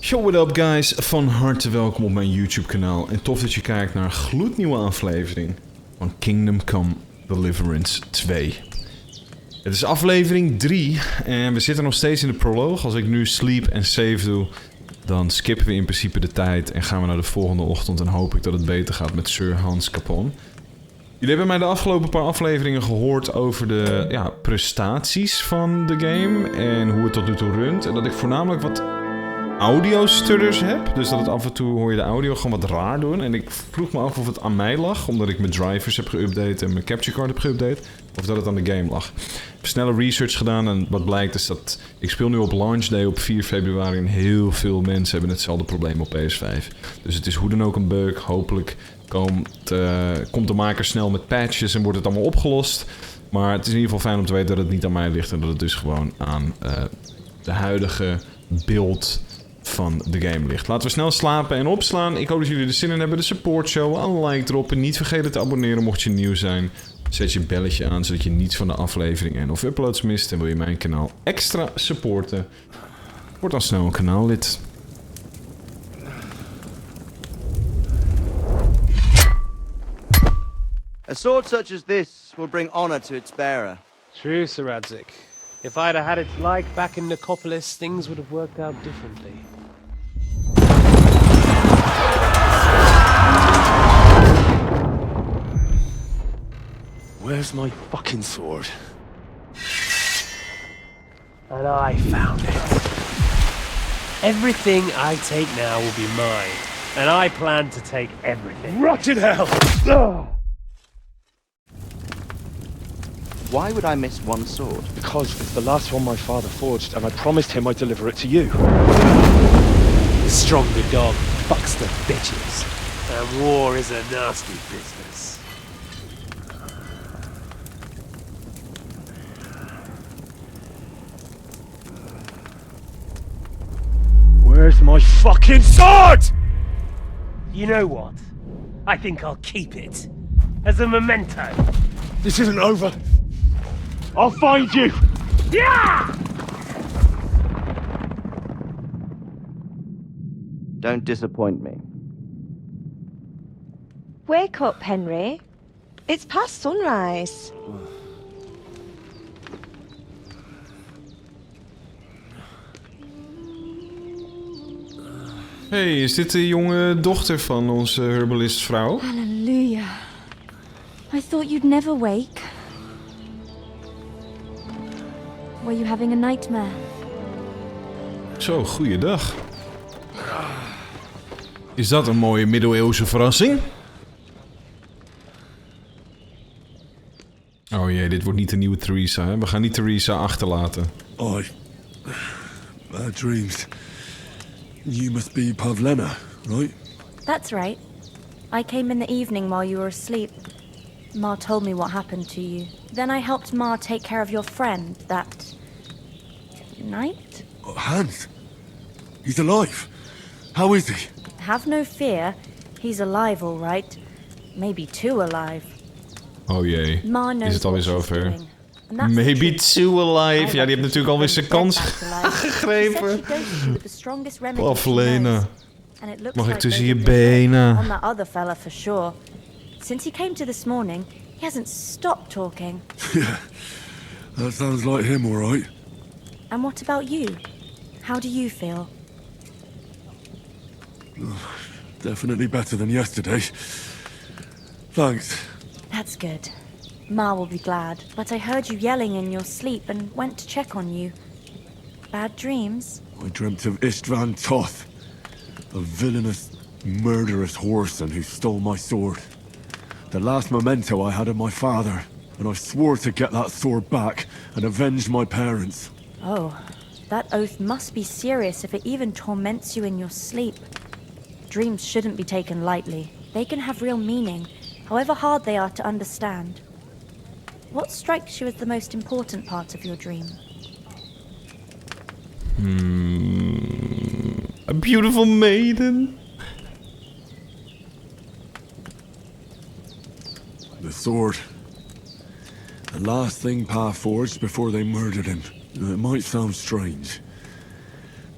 Yo, what up guys, van harte welkom op mijn YouTube kanaal en tof dat je kijkt naar een gloednieuwe aflevering van Kingdom Come Deliverance 2. Het is aflevering 3 en we zitten nog steeds in de proloog. Als ik nu sleep en save doe, dan skippen we in principe de tijd en gaan we naar de volgende ochtend en hoop ik dat het beter gaat met Sir Hans Capon. Jullie hebben mij de afgelopen paar afleveringen gehoord over de prestaties van de game en hoe het tot nu toe runt. En dat ik voornamelijk wat audio-stutters heb. Dus dat het af en toe hoor je de audio gewoon wat raar doen. En ik vroeg me af of het aan mij lag, omdat ik mijn drivers heb geüpdate en mijn capture card heb geüpdate. Of dat het aan de game lag. Ik heb snelle research gedaan en wat blijkt is dat ik speel nu op launch day op 4 februari en heel veel mensen hebben hetzelfde probleem op PS5. Dus het is hoe dan ook een bug. Hopelijk komt de maker snel met patches en wordt het allemaal opgelost. Maar het is in ieder geval fijn om te weten dat het niet aan mij ligt en dat het dus gewoon aan de huidige beeld van de game ligt. Laten we snel slapen en opslaan. Ik hoop dat jullie er zin in hebben. De support show, een like droppen. Niet vergeten te abonneren mocht je nieuw zijn. Zet je belletje aan zodat je niets van de aflevering en of uploads mist. En wil je mijn kanaal extra supporten? Word dan snel een kanaallid. A sword such as this will bring honor to its bearer. True, Sir Radzik. If I'd have had its like back in Nicopolis, things would have worked out differently. Where's my fucking sword? And I found it. Everything I take now will be mine, and I plan to take everything. Rot in hell! Why would I miss one sword? Because it's the last one my father forged, and I promised him I'd deliver it to you. The stronger dog fucks the bitches, and war is a nasty business. Where's my fucking sword? You know what? I think I'll keep it. As a memento. This isn't over. I'll find you! Yeah! Don't disappoint me. Wake up, Henry. It's past sunrise. Hey, is dit de jonge dochter van onze herbalistvrouw? Hallelujah. I thought you'd never wake. Were you having a nightmare? Zo, goeiedag. Is dat een mooie middeleeuwse verrassing? Oh jee, dit wordt niet de nieuwe Theresa, hè? We gaan niet Theresa achterlaten. I dreamed. You must be Pavlena, right? That's right. I came in the evening while you were asleep. Ma told me what happened to you. Then I helped Ma take care of your friend that night? Hans? He's alive. How is he? Have no fear. He's alive, all right. Maybe too alive. Oh jee, Ma knows is het alweer what she's zover? doing. And that's the Maybe truth. too alive. I Ja, die heeft natuurlijk alweer zijn kans gegrepen. Pavlena. Mag ik tussen je benen? On that other fella for sure. Since he came to this morning, he hasn't stopped talking. Yeah, that sounds like him, all right. And what about you? How do you feel? Definitely better than yesterday. Thanks. That's good. Ma will be glad. But I heard you yelling in your sleep and went to check on you. Bad dreams? I dreamt of Istvan Toth, a villainous, murderous whoreson who stole my sword. The last memento I had of my father, and I swore to get that sword back and avenge my parents. Oh, that oath must be serious if it even torments you in your sleep. Dreams shouldn't be taken lightly. They can have real meaning, however hard they are to understand. What strikes you as the most important part of your dream? A beautiful maiden. The sword. The last thing Pa forged before they murdered him. It might sound strange,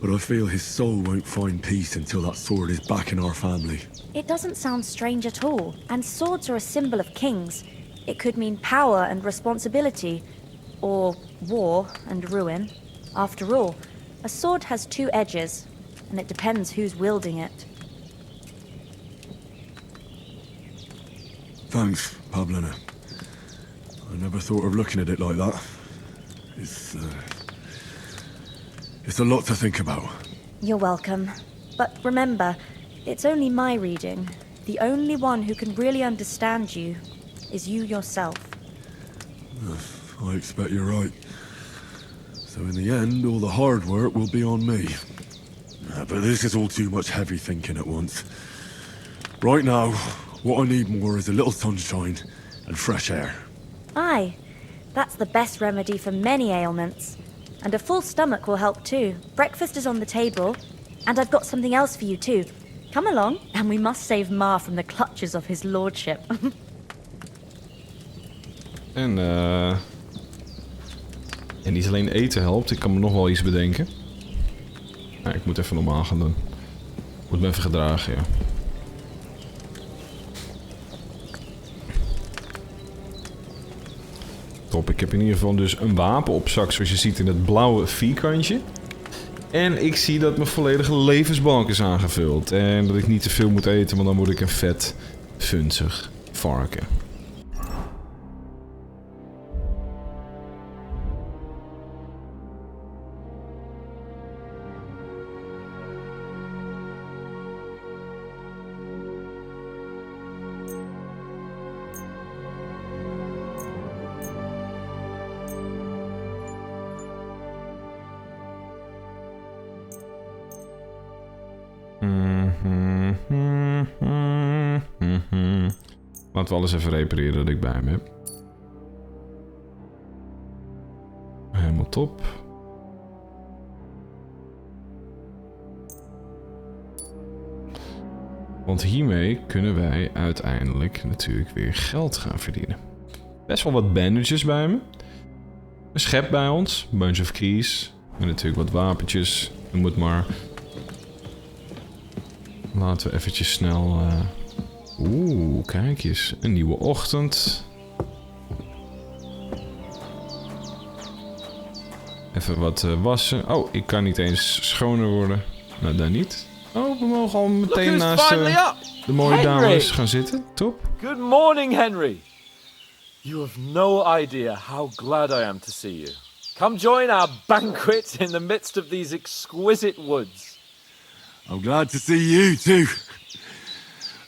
but I feel his soul won't find peace until that sword is back in our family. It doesn't sound strange at all, and swords are a symbol of kings. It could mean power and responsibility, or war and ruin. After all, a sword has two edges, and it depends who's wielding it. Thanks, Pablina. I never thought of looking at it like that. It's a lot to think about. You're welcome. But remember, it's only my reading. The only one who can really understand you is you yourself. I expect you're right. So in the end, all the hard work will be on me. But this is all too much heavy thinking at once. Right now, what I need more is a little sunshine and fresh air. Aye, that's the best remedy for many ailments. And a full stomach will help too. Breakfast is on the table, and I've got something else for you too. Come along, and we must save Ma from the clutches of his lordship. En niet alleen eten helpt, ik kan me nog wel iets bedenken. Ja, ik moet even normaal gaan doen. Ik moet me even gedragen, ja. Top, ik heb in ieder geval dus een wapen op zak, zoals je ziet in het blauwe vierkantje. En ik zie dat mijn volledige levensbalk is aangevuld. En dat ik niet te veel moet eten, want dan word ik een vet, funzig varken. Laten we alles even repareren dat ik bij me heb. Helemaal top. Want hiermee kunnen wij uiteindelijk natuurlijk weer geld gaan verdienen. Best wel wat bandages bij me. Een schep bij ons. Een bunch of keys. En natuurlijk wat wapentjes. Noem het maar. Laten we eventjes snel... Oeh, kijk eens. Een nieuwe ochtend. Even wat wassen. Oh, ik kan niet eens schoner worden. Nou, dan niet. Oh, we mogen al meteen naast de mooie dames gaan zitten. Top. Good morning, Henry. You have no idea how glad I am to see you. Come join our banquet in the midst of these exquisite woods. I'm glad to see you too.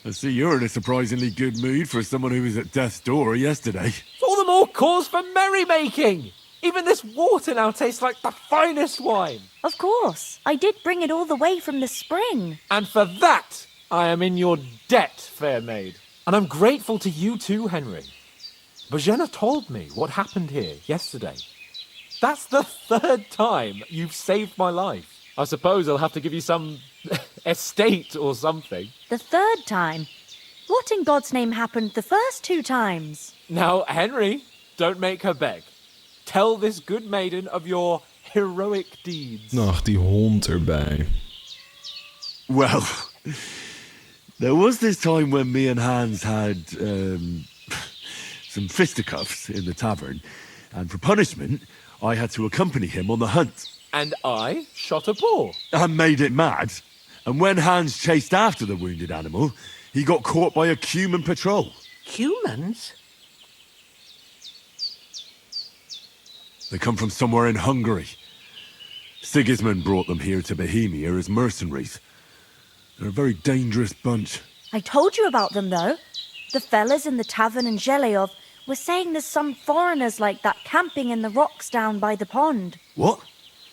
I see you're in a surprisingly good mood for someone who was at death's door yesterday. All the more cause for merrymaking. Even this water now tastes like the finest wine. Of course. I did bring it all the way from the spring. And for that, I am in your debt, fair maid. And I'm grateful to you too, Henry. Bojana told me what happened here yesterday. That's the third time you've saved my life. I suppose I'll have to give you some estate or something. The third time? What in God's name happened the first two times? Now, Henry, don't make her beg. Tell this good maiden of your heroic deeds. Ach, die hond erbij. Well, there was this time when me and Hans had some fisticuffs in the tavern, and for punishment, I had to accompany him on the hunt. And I shot a boar. And made it mad. And when Hans chased after the wounded animal, he got caught by a human patrol. Humans? They come from somewhere in Hungary. Sigismund brought them here to Bohemia as mercenaries. They're a very dangerous bunch. I told you about them, though. The fellas in the tavern in Zheleyov were saying there's some foreigners like that camping in the rocks down by the pond. What?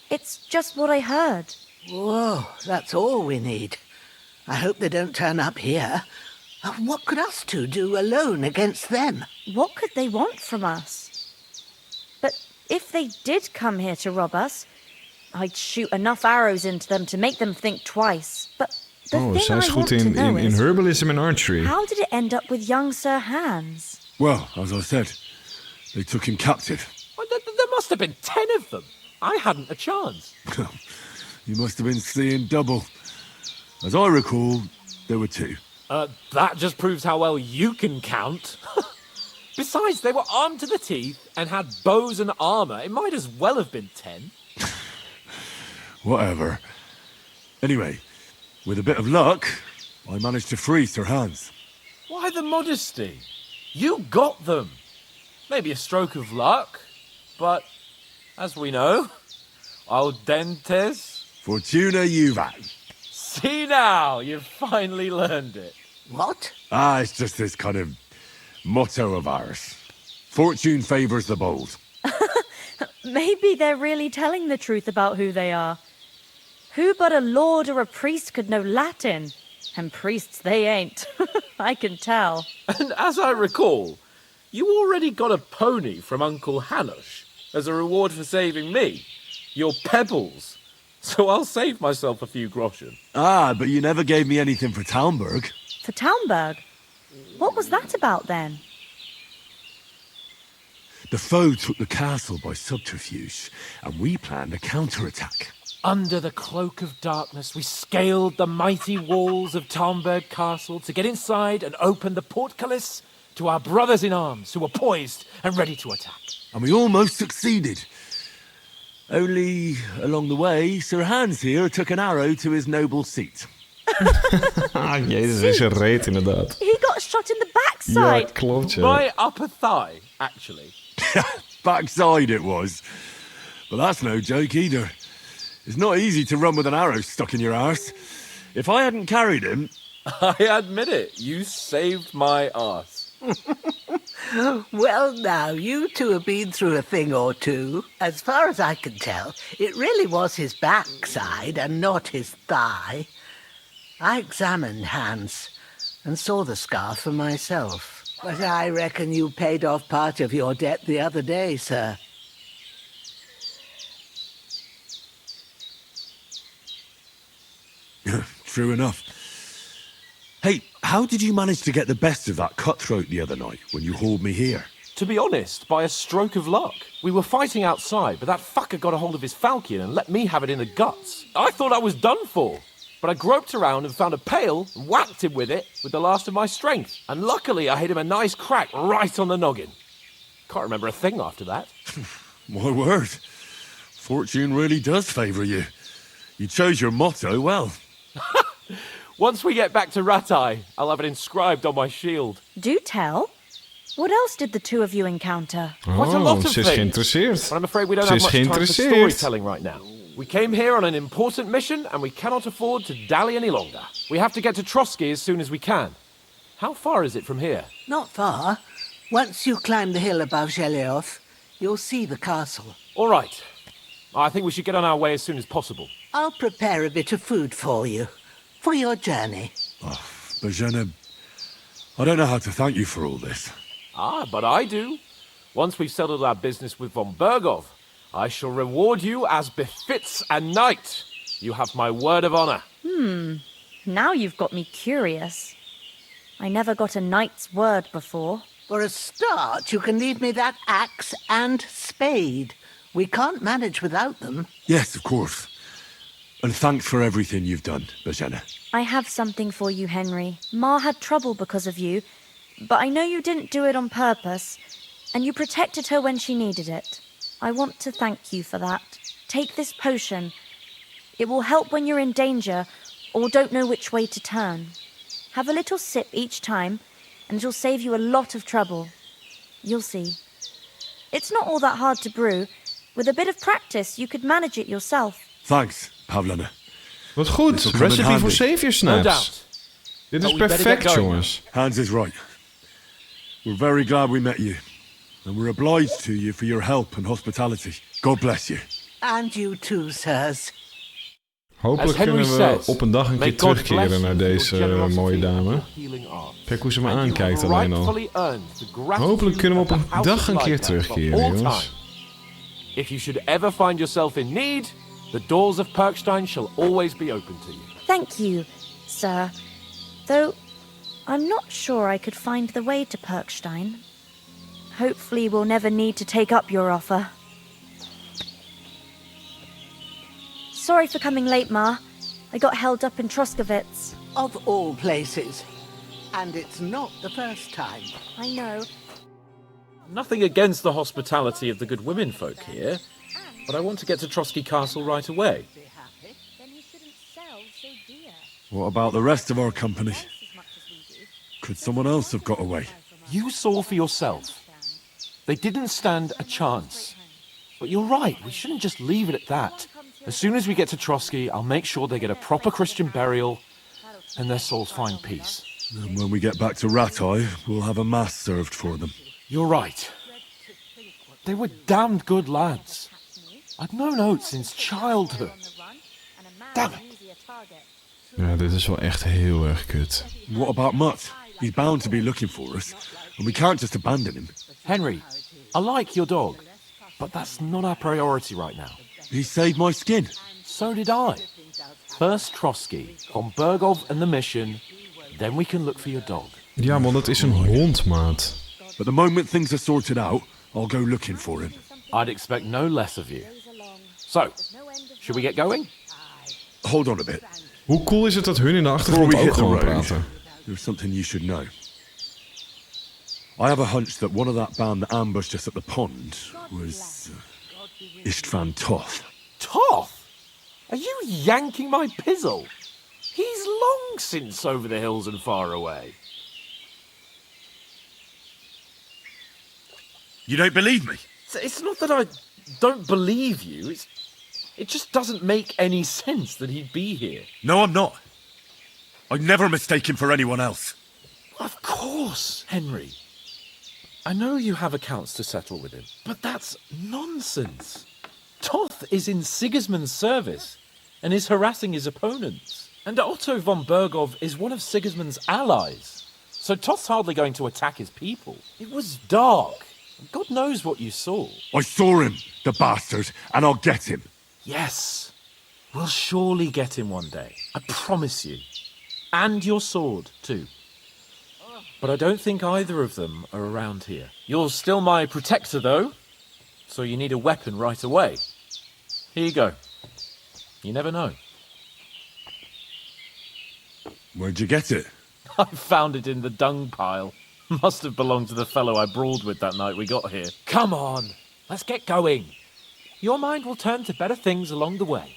It's just what I heard. Whoa, that's all we need. I hope they don't turn up here. What could us two do alone against them? What could they want from us? But if they did come here to rob us, I'd shoot enough arrows into them to make them think twice. But the thing zij is I goed want to know in is, herbalism en archery. how did it end up with young Sir Hans? Well, as I said, They took him captive. Well, there must have been 10 of them. I hadn't a chance. You must have been seeing double. As I recall, there were 2. That just proves how well you can count. Besides, they were armed to the teeth and had bows and armour. It might as well have been 10. Whatever. Anyway, with a bit of luck, I managed to free Sir Hans. Why the modesty? You got them. Maybe a stroke of luck, but as we know, audentes. Fortuna juvat. See now, you've finally learned it. What? It's just this kind of motto of ours. Fortune favours the bold. Maybe they're really telling the truth about who they are. Who but a lord or a priest could know Latin? And priests they ain't. I can tell. And as I recall, you already got a pony from Uncle Hanush as a reward for saving me. Your pebbles. So I'll save myself a few groschen. But you never gave me anything for Talmberg. For Talmberg? What was that about then? The foe took the castle by subterfuge, and we planned a counterattack. Under the cloak of darkness, we scaled the mighty walls of Talmberg Castle to get inside and open the portcullis to our brothers in arms who were poised and ready to attack. And we almost succeeded. Only, along the way, Sir Hans here took an arrow to his noble seat. Jezus, is een reet inderdaad. He got shot in the Ja, backside. klopt, ja. My upper thigh, actually. Backside it was. But that's no joke either. It's not easy to run with an arrow stuck in your arse. If I hadn't carried him... I admit it, you saved my arse. Well, now, you two have been through a thing or two. As far as I can tell, it really was his backside and not his thigh. I examined Hans and saw the scar for myself. But I reckon you paid off part of your debt the other day, sir. True enough. Hey, how did you manage to get the best of that cutthroat the other night when you hauled me here? To be honest, by a stroke of luck. We were fighting outside, but that fucker got a hold of his falchion and let me have it in the guts. I thought I was done for. But I groped around and found a pail and whacked him with it with the last of my strength. And luckily I hit him a nice crack right on the noggin. Can't remember a thing after that. My word. Fortune really does favour you. You chose your motto well. Once we get back to Ratai, I'll have it inscribed on my shield. Do tell. What else did the two of you encounter? Quite a lot of ze is things. geïnteresseerd. But I'm afraid we don't Ze have is much time for geïnteresseerd. storytelling right now. We came here on an important mission and we cannot afford to dally any longer. We have to get to Trotsky as soon as we can. How far is it from here? Not far. Once you climb the hill above Zhelioth, you'll see the castle. All right. I think we should get on our way as soon as possible. I'll prepare a bit of food for you, for your journey. Bajena, I don't know how to thank you for all this. But I do. Once we've settled our business with von Bergov, I shall reward you as befits a knight. You have my word of honor. Now you've got me curious. I never got a knight's word before. For a start, you can leave me that axe and spade. We can't manage without them. Yes, of course. And thanks for everything you've done, Bajena. I have something for you, Henry. Ma had trouble because of you, but I know you didn't do it on purpose, and you protected her when she needed it. I want to thank you for that. Take this potion. It will help when you're in danger or don't know which way to turn. Have a little sip each time, and it'll save you a lot of trouble. You'll see. It's not all that hard to brew. With a bit of practice, you could manage it yourself. Thanks, Pavlana. Wat goed. Dit is ook wel Recipe handig. voor savior No snaps. doubt. Dit But is we better perfect, get going. jongens. Hans is right. We're very glad we met you. And we're obliged to you for your help and hospitality. God bless you. And you too, sirs. Hopelijk As Henry kunnen we says, op een dag een may keer God bless terugkeren naar you for your deze generosity mooie dame. and healing arms. Kijk hoe ze me And you aankijkt have alleen al. rightfully earned the gratitude Hopelijk kunnen we op of een the House dag of een keer Lyca for terugkeren, all jongens. time. If you should ever find yourself in need, the doors of Perkstein shall always be open to you. Thank you, sir. Though I'm not sure I could find the way to Perkstein. Hopefully we'll never need to take up your offer. Sorry for coming late, Ma. I got held up in Troskowitz. Of all places. And it's not the first time. I know. Nothing against the hospitality of the good women folk here, but I want to get to Trotsky Castle right away. Then he shouldn't sell so dear. What about the rest of our company? Could someone else have got away? You saw for yourself. They didn't stand a chance. But you're right, we shouldn't just leave it at that. As soon as we get to Trotsky, I'll make sure they get a proper Christian burial and their souls find peace. And when we get back to Ratai, we'll have a mass served for them. You're right. They were damned good lads. I've known Oates since childhood. Damn it. Ja, dit is wel echt heel erg kut. What about Mutt? He's bound to be looking for us, and we can't just abandon him. Henry, I like your dog, but that's not our priority right now. He saved my skin. So did I. First Trotsky, von Bergov and the mission, then we can look for your dog. Ja, man, dat is een hond, maat. But the moment things are sorted out, I'll go looking for him. I'd expect no less of you. So, should we get going? Hold on a bit. Hoe cool is het dat hun in de Before achtergrond we ook hit the gewoon road, praten? there's something you should know. I have a hunch that one of that band that ambushed us at the pond was Istvan Toth. Toth? Are you yanking my pizzle? He's long since over the hills and far away. You don't believe me? It's not that I don't believe you, it just doesn't make any sense that he'd be here. No, I'm not. I'd never mistake him for anyone else. Of course, Henry. I know you have accounts to settle with him, but that's nonsense. Toth is in Sigismund's service and is harassing his opponents. And Otto von Bergov is one of Sigismund's allies. So Toth's hardly going to attack his people. It was dark. God knows what you saw. I saw him, the bastard, and I'll get him. Yes. We'll surely get him one day. I promise you. And your sword, too. But I don't think either of them are around here. You're still my protector, though. So you need a weapon right away. Here you go. You never know. Where'd you get it? I found it in the dung pile. Must have belonged to the fellow I brawled with that night we got here. Come on, let's get going. Your mind will turn to better things along the way.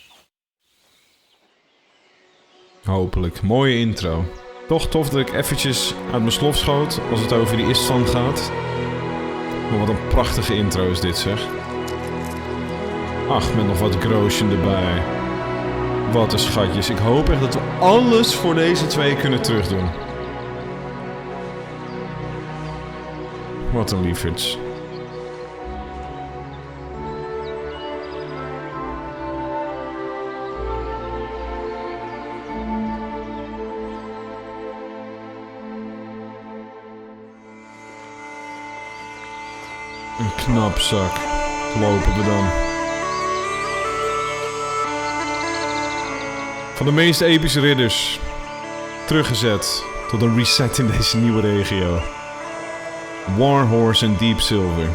Hopelijk. Mooie intro. Toch tof dat ik eventjes uit mijn slof schoot als het over die Istvan gaat. Maar wat een prachtige intro is dit, zeg. Ach, met nog wat Groschen erbij. Wat een schatjes. Ik hoop echt dat we alles voor deze twee kunnen terugdoen. Wat een lieverds. Een knapzak. Lopen we dan. Van de meest epische ridders. Teruggezet tot een reset in deze nieuwe regio. Warhorse en Deep Silver.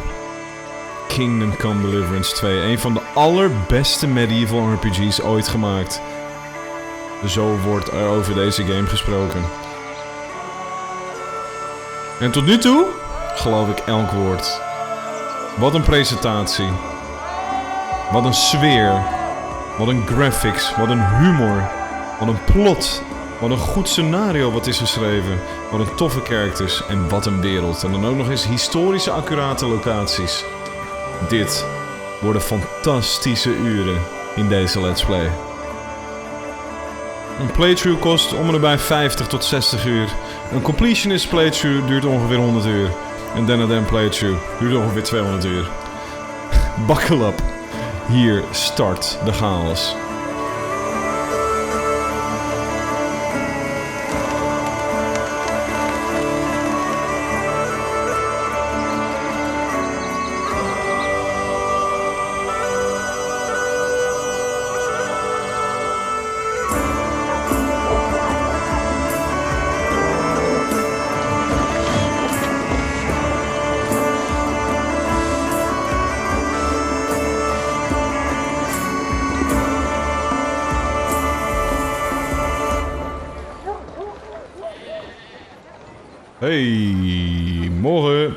Kingdom Come Deliverance 2. Een van de allerbeste medieval RPG's ooit gemaakt. Zo wordt er over deze game gesproken. En tot nu toe geloof ik elk woord. Wat een presentatie. Wat een sfeer. Wat een graphics. Wat een humor. Wat een plot. Wat een goed scenario wat is geschreven. Wat een toffe characters. En wat een wereld. En dan ook nog eens historische accurate locaties. Dit worden fantastische uren in deze Let's Play. Een playthrough kost om en nabij 50 tot 60 uur. Een completionist playthrough duurt ongeveer 100 uur. En then playthrough duurt ongeveer 200 uur. Buckle up. Hier start de chaos. Hey, morgen.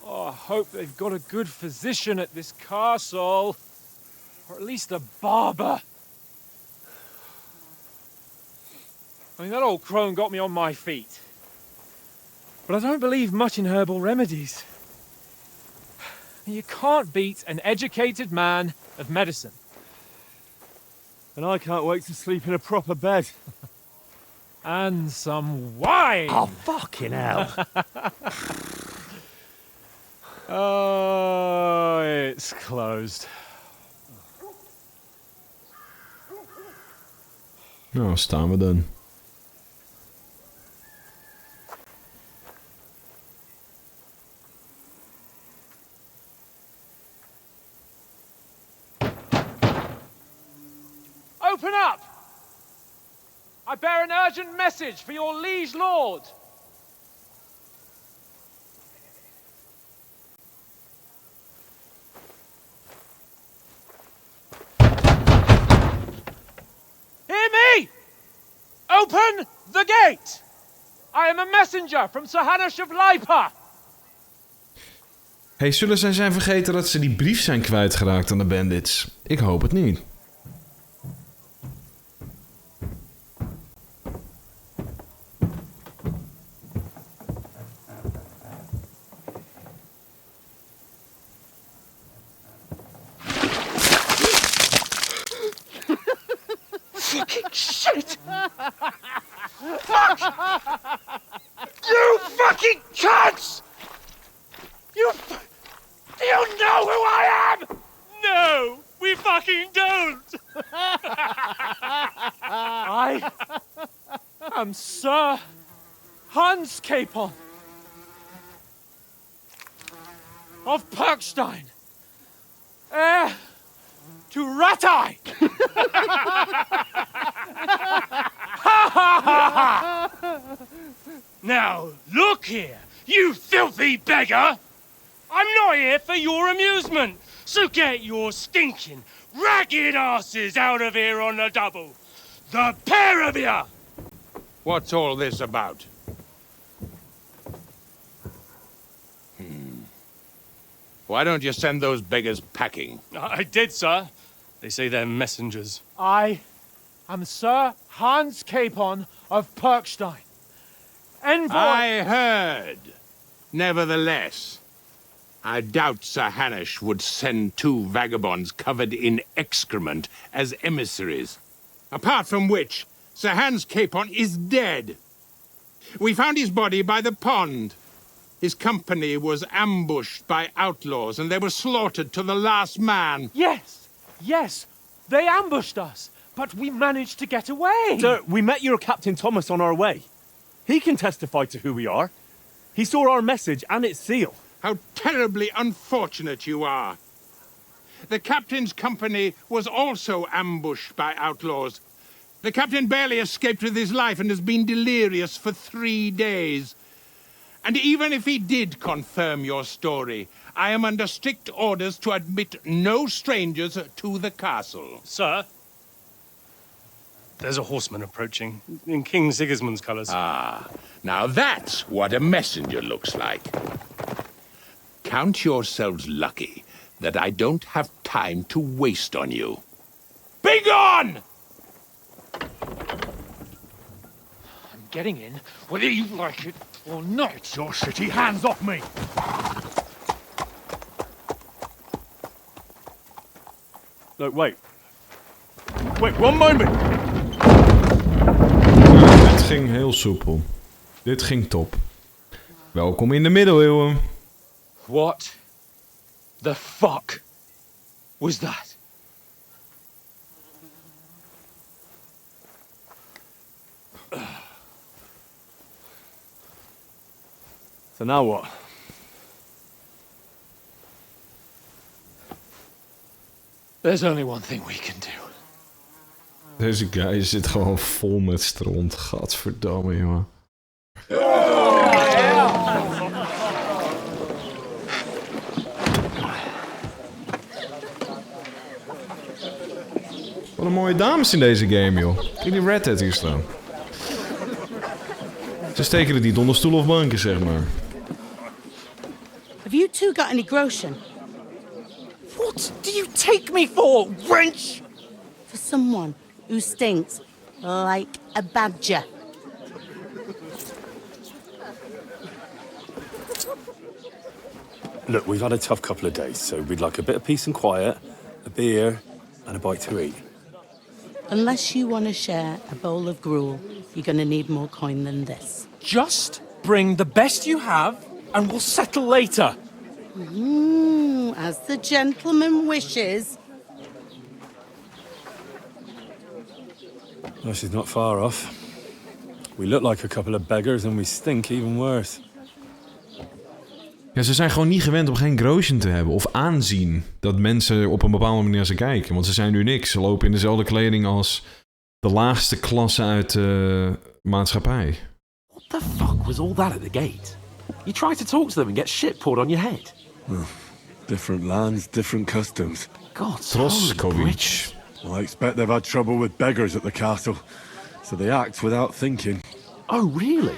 I hope they've got a good physician at this castle. Or at least a barber. I mean, that old crone got me on my feet. But I don't believe much in herbal remedies. You can't beat an educated man of medicine. And I can't wait to sleep in a proper bed. And some wine! Oh, fucking hell. Oh, it's closed. Nou, staan we dan. Open up! I bear an urgent message for your liege lord. Hear me! Open the gate! I am a messenger from Sir Hanush of Leipa. Hey, zullen zij zijn vergeten dat ze die brief zijn kwijtgeraakt aan de bandits? Ik hoop het niet. Fucking shit! Fuck! You fucking cunts! Do you know who I am? No, we fucking don't! I am Sir Hans Capon of Perkstein, heir to Ratai! Now, look here, you filthy beggar! I'm not here for your amusement, so get your stinking, ragged asses out of here on the double. The pair of you! What's all this about? Why don't you send those beggars packing? I did, sir. They say they're messengers. I am Sir Hans Capon of Perkstein. Envoy... I heard. Nevertheless, I doubt Sir Hanush would send two vagabonds covered in excrement as emissaries. Apart from which, Sir Hans Capon is dead. We found his body by the pond. His company was ambushed by outlaws and they were slaughtered to the last man. Yes, they ambushed us, but we managed to get away. Sir, we met your Captain Thomas on our way. He can testify to who we are. He saw our message and its seal. How terribly unfortunate you are. The captain's company was also ambushed by outlaws. The captain barely escaped with his life and has been delirious for 3 days. And even if he did confirm your story, I am under strict orders to admit no strangers to the castle. Sir, there's a horseman approaching in King Sigismund's colours. Ah, now that's what a messenger looks like. Count yourselves lucky that I don't have time to waste on you. Be gone! I'm getting in, whether you like it or not. Get your shitty hands off me! No, wait. Wait, one moment! Dit ging heel soepel. Dit ging top. Welkom in de middeleeuwen. What the fuck was that? So now what? There's only one thing we can do. Deze guy zit gewoon vol met stront. Gadverdamme, jongen. Wat een mooie dames in deze game, joh. Kijk die red hat hier staan. Ze steken het niet onder stoelen of banken, zeg maar. Have you two got any groschen? What do you take me for, wench? For someone who stinks like a badger. Look, we've had a tough couple of days, so we'd like a bit of peace and quiet, a beer, and a bite to eat. Unless you want to share a bowl of gruel, you're going to need more coin than this. Just bring the best you have and we'll settle later. As the gentleman wishes. Well, she's not far off. We look like a couple of beggars and we stink even worse. Ja, ze zijn gewoon niet gewend om geen groschen te hebben. Of aanzien dat mensen op een bepaalde manier naar ze kijken. Want ze zijn nu niks. Ze lopen in dezelfde kleding als de laagste klasse uit de maatschappij. What the fuck was all that at the gate? You try to talk to them and get shit poured on your head. Different lands, different customs. God, Troskovic. I expect they've had trouble with beggars at the castle, so they act without thinking. Oh, really?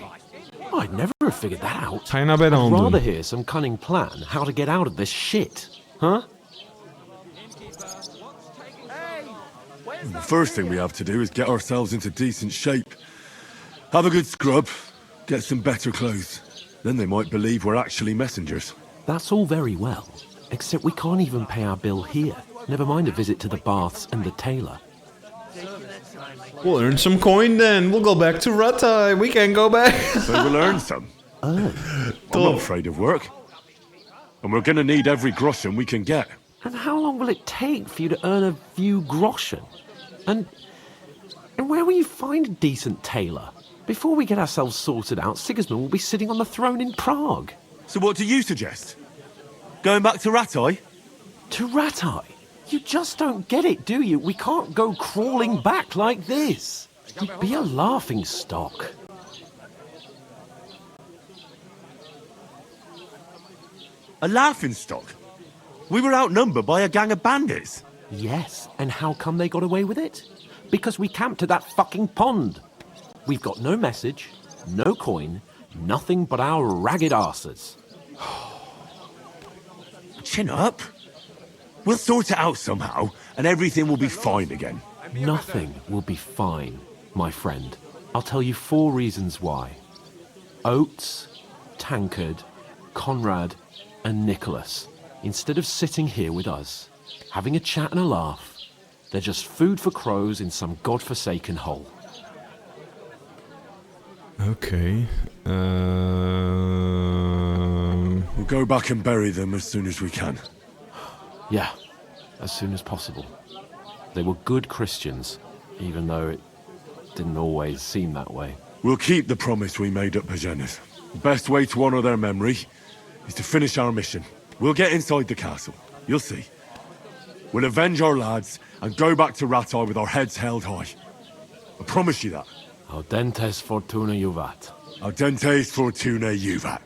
I'd never have figured that out. Ga je nou bij de hand I'd doen? rather hear some cunning plan how to get out of this shit. Huh? The first thing we have to do is get ourselves into decent shape. Have a good scrub, get some better clothes. Then they might believe we're actually messengers. That's all very well, except we can't even pay our bill here. Never mind a visit to the baths and the tailor. We'll earn some coin then. We'll go back to Ratai. We can go back. So we'll earn some. I'm not afraid of work. And we're gonna need every groschen we can get. And how long will it take for you to earn a few groschen? And where will you find a decent tailor? Before we get ourselves sorted out, Sigismund will be sitting on the throne in Prague. So what do you suggest? Going back to Ratai? To Ratai? You just don't get it, do you? We can't go crawling back like this. You'd be a laughing stock. A laughing stock? We were outnumbered by a gang of bandits. Yes, and how come they got away with it? Because we camped at that fucking pond. We've got no message, no coin, nothing but our ragged arses. Chin up. We'll sort it out somehow, and everything will be fine again. Nothing will be fine, my friend. I'll tell you 4 reasons why. Oates, Tankard, Conrad, and Nicholas, instead of sitting here with us, having a chat and a laugh, they're just food for crows in some godforsaken hole. Okay. We'll go back and bury them as soon as we can. Yeah, as soon as possible. They were good Christians, even though it didn't always seem that way. We'll keep the promise we made at Bajenas. The best way to honor their memory is to finish our mission. We'll get inside the castle. You'll see. We'll avenge our lads and go back to Ratai with our heads held high. I promise you that. Audentes fortuna juvat. Audentes fortuna juvat.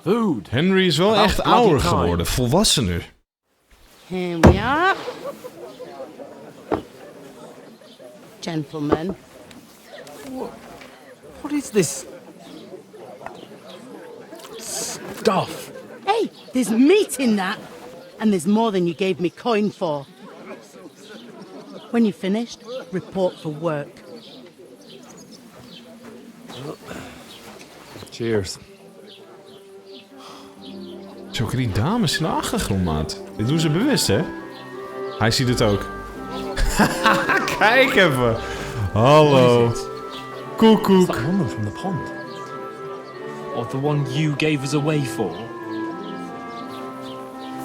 Food. Henry is wel echt ouder geworden, volwassener. Here we are. Gentlemen. What is this stuff? Hey, there's meat in that. And there's more than you gave me coin for. When you're finished, report for work. Cheers. Zo, die dames in de achtergrond, maat. Dit doen ze bewust, hè? Hij ziet het ook. Kijk even. Hallo. Koekoek. That woman from the pond. Or the one you gave us away for?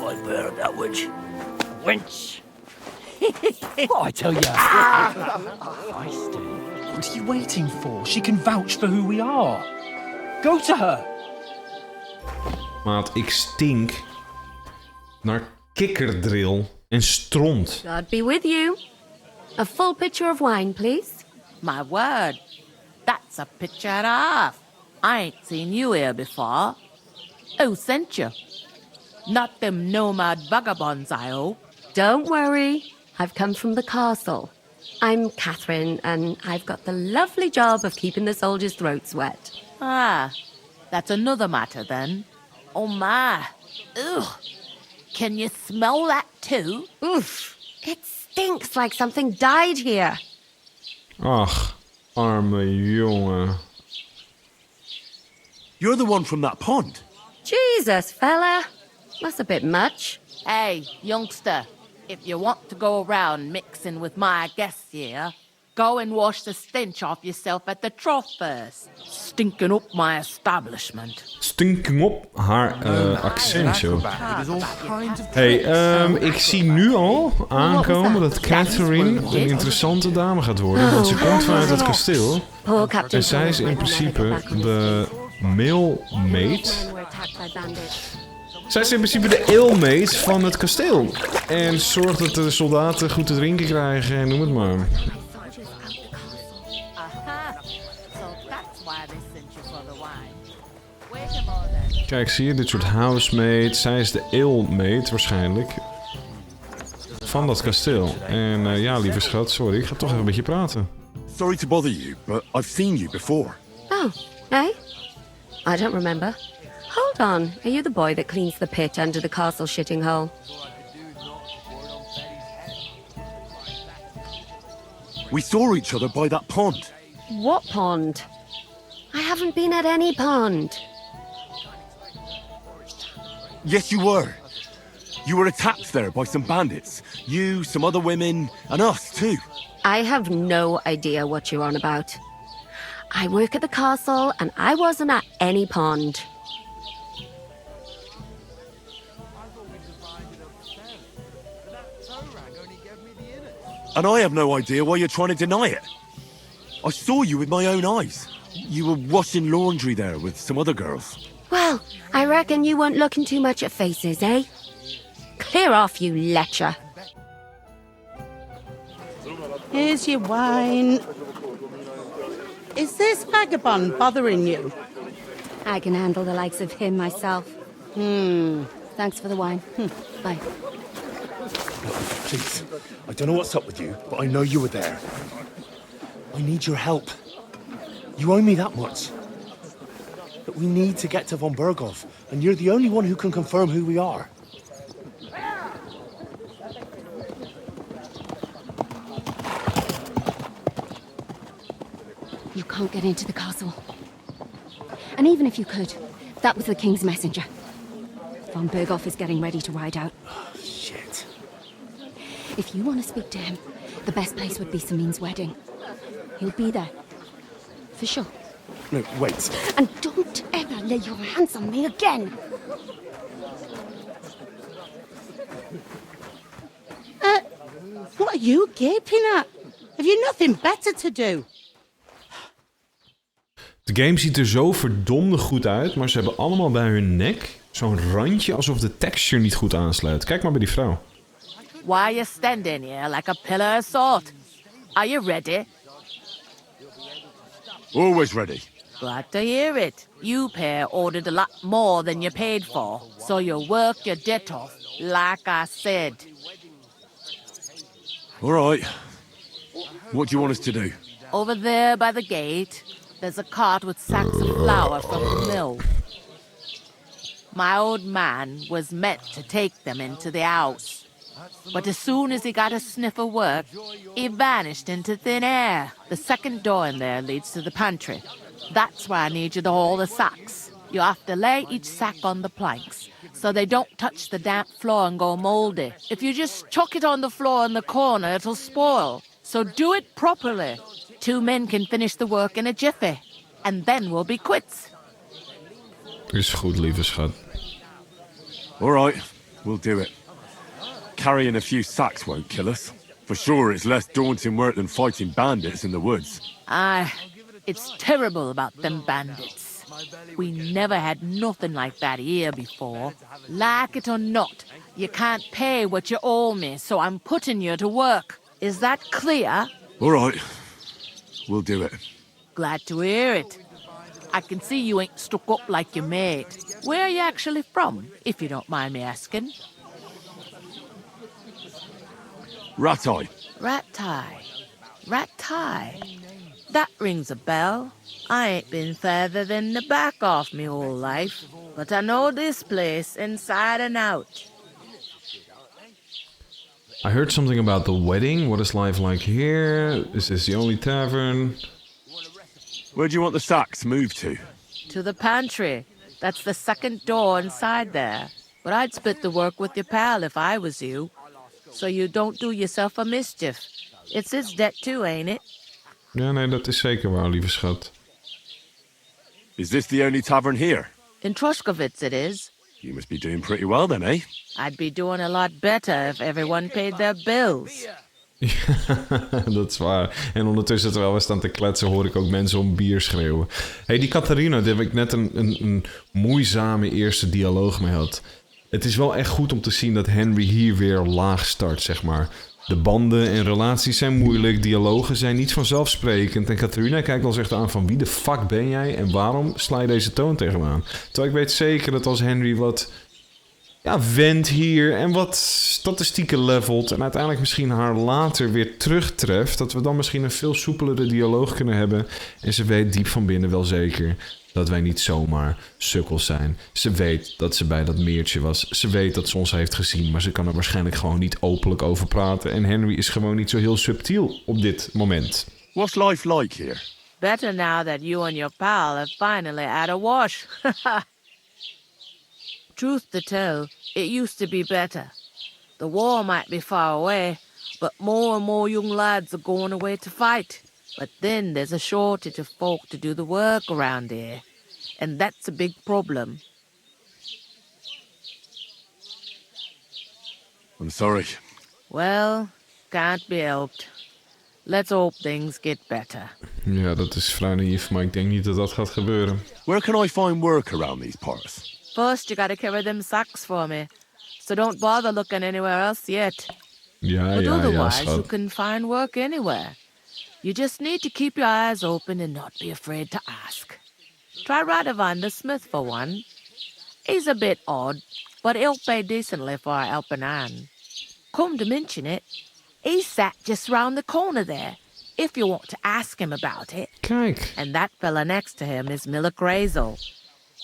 I've heard that witch. Wench! What I tell you? What are you waiting for? She can vouch for who we are. Go to her. Maat, ik stink naar kikkerdril en stront. God be with you. A full pitcher of wine, please. My word, that's a picture and a half. I ain't seen you here before. Who sent you? Not them nomad vagabonds, I hope. Don't worry. I've come from the castle. I'm Catherine, and I've got the lovely job of keeping the soldiers' throats wet. Ah, that's another matter then. Oh my. Ugh. Can you smell that too? Oof. It stinks like something died here. Ach, arme jongen. You're the one from that pond. Jesus, fella. That's a bit much. Hey, youngster, if you want to go around mixing with my guests here, go and wash the stench off yourself at the trough first. Stinking up my establishment. Stinking op haar accent, joh. Hey, ik zie nu al aankomen dat Catherine een interessante dame gaat worden. Want ze komt vanuit het kasteel. En zij is in principe de mailmate. Zij is in principe de alemate van het kasteel. En zorgt dat de soldaten goed te drinken krijgen en noem het maar. Kijk, zie je, dit soort housemates. Zij is de alemate waarschijnlijk van dat kasteel. En ja, lieve schat, sorry, ik ga toch even met je praten. Sorry to bother you, but I've seen you before. Oh, eh? I don't remember. Hold on, are you the boy that cleans the pit under the castle shitting hole? We saw each other by that pond. What pond? I haven't been at any pond. Yes, you were. You were attacked there by some bandits. You, some other women, and us too. I have no idea what you're on about. I work at the castle and I wasn't at any pond. And I have no idea why you're trying to deny it. I saw you with my own eyes. You were washing laundry there with some other girls. Well, I reckon you weren't looking too much at faces, eh? Clear off, you lecher. Here's your wine. Is this vagabond bothering you? I can handle the likes of him myself. Thanks for the wine. Bye. Please, I don't know what's up with you, but I know you were there. I need your help. You owe me that much. But we need to get to Von Berghoff, and you're the only one who can confirm who we are. You can't get into the castle. And even if you could, that was the king's messenger. Von Berghoff is getting ready to ride out. Oh, shit. If you want to speak to him, the best place would be Samin's wedding. He'll be there. For sure. No, wait. And don't ever lay your hands on me again. What are you gaping at? Have you nothing better to do? De game ziet er zo verdomde goed uit, maar ze hebben allemaal bij hun nek zo'n randje alsof de texture niet goed aansluit. Kijk maar bij die vrouw. Why are you standing here like a pillar of salt? Are you ready? Always ready. Glad to hear it. You pair ordered a lot more than you paid for, so you work your debt off, like I said. All right. What do you want us to do? Over there by the gate, there's a cart with sacks of flour from the mill. My old man was meant to take them into the house. But as soon as he got a sniff of work, he vanished into thin air. The second door in there leads to the pantry. That's why I need you to haul the sacks. You have to lay each sack on the planks, so they don't touch the damp floor and go moldy. If you just chuck it on the floor in the corner, it'll spoil. So do it properly. 2 men can finish the work in a jiffy. And then we'll be quits. Is goed, lieve schat. All right, we'll do it. Carrying a few sacks won't kill us. For sure, it's less daunting work than fighting bandits in the woods. It's terrible about them bandits. We never had nothing like that here before. Like it or not, you can't pay what you owe me, so I'm putting you to work. Is that clear? All right. We'll do it. Glad to hear it. I can see you ain't stuck up like your mate. Where are you actually from, if you don't mind me asking? Ratai. Ratai. That rings a bell. I ain't been further than the back off me whole life, but I know this place inside and out. I heard something about the wedding. What is life like here? Is this the only tavern? Where do you want the sacks moved to? To the pantry. That's the second door inside there. But I'd split the work with your pal if I was you. So you don't do yourself a mischief. It's his debt too, ain't it? Ja, nee, dat is zeker waar, lieve schat. Is this the only tavern here? In Troshkovitz it is. You must be doing pretty well then, eh? I'd be doing a lot better if everyone paid their bills. Ja, dat is waar. En ondertussen, terwijl we staan te kletsen, hoor ik ook mensen om bier schreeuwen. Hey, die Catharina, daar heb ik net een moeizame eerste dialoog mee had. Het is wel echt goed om te zien dat Henry hier weer laag start, zeg maar. De banden en relaties zijn moeilijk, dialogen zijn niet vanzelfsprekend. En Catharina kijkt ons echt aan van wie de fuck ben jij en waarom sla je deze toon tegen me aan? Terwijl ik weet zeker dat als Henry wat wendt hier en wat statistieken levelt en uiteindelijk misschien haar later weer terugtreft, dat we dan misschien een veel soepelere dialoog kunnen hebben. En ze weet diep van binnen wel zeker dat wij niet zomaar sukkels zijn. Ze weet dat ze bij dat meertje was. Ze weet dat ze ons heeft gezien, maar ze kan er waarschijnlijk gewoon niet openlijk over praten. En Henry is gewoon niet zo heel subtiel op dit moment. What's life like here? Better now that you and your pal have finally had a wash. Truth to tell, it used to be better. The war might be far away, but more and more young lads are going away to fight. But then there's a shortage of folk to do the work around here, and that's a big problem. I'm sorry. Well, can't be helped. Let's hope things get better. Ja, dat is vrij naïef, maar ik denk niet dat dat gaat gebeuren. Where can I find work around these parts? First, you gotta carry them sacks for me, so don't bother looking anywhere else yet. But otherwise, you schat. can find work anywhere. You just need to keep your eyes open and not be afraid to ask. Try Radovan the smith for one. He's a bit odd, but he'll pay decently for a helping hand. Come to mention it, he's sat just round the corner there, if you want to ask him about it. Kijk. And that fella next to him is Miller Crazel.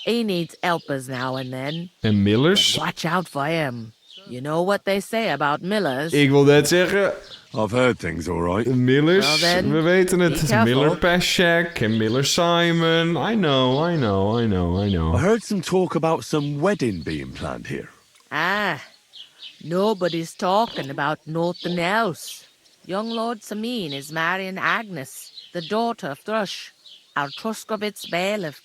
He needs helpers now and then. En Millers? Watch out for him. You know what they say about Millers. Ik wil net zeggen... I've heard things, all right. Millers, Well then, we weten be het. careful. Miller Pashek en Miller Simon. I know. I heard some talk about some wedding being planned here. Ah, nobody's talking about nothing else. Young Lord Samin is marrying Agnes, the daughter of Thrush, our Truskovitz bailiff.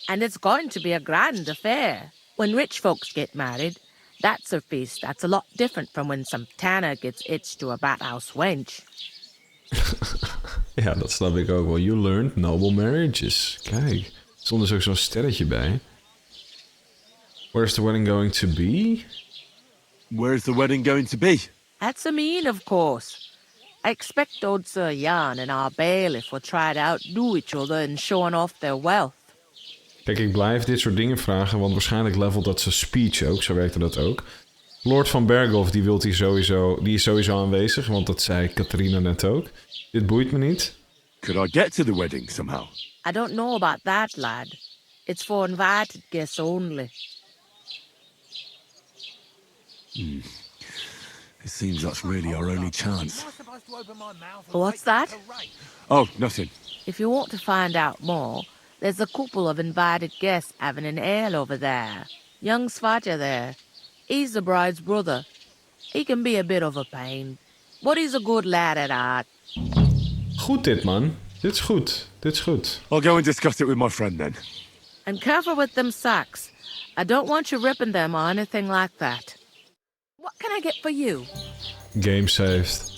And it's going to be a grand affair. When rich folks get married, that's a feast that's a lot different from when some tanner gets hitched to a bathouse wench. Ja, dat snap ik ook wel. You learned noble marriages. Kijk, er stond dus ook zo'n sterretje bij. Where's the wedding going to be? Where's the wedding going to be? At Samin, of course. I expect old Sir Jan and our bailiff will try to outdo each other in showing off their wealth. Kijk, ik blijf dit soort dingen vragen, want waarschijnlijk levelt dat zijn speech ook. Zo werkte dat ook. Lord van Berghoff, die is sowieso aanwezig, want dat zei Catharina net ook. Dit boeit me niet. Could I get to the wedding somehow? I don't know about that, lad. It's for invited guests only. It seems that's really our only chance. What's that? Oh, nothing. If you want to find out more, there's a couple of invited guests having an ale over there. Young Svaja there. He's the bride's brother. He can be a bit of a pain, but he's a good lad at heart. Goed dit, man. Dit is goed. I'll go and discuss it with my friend then. And careful with them sacks. I don't want you ripping them or anything like that. What can I get for you? Game saved.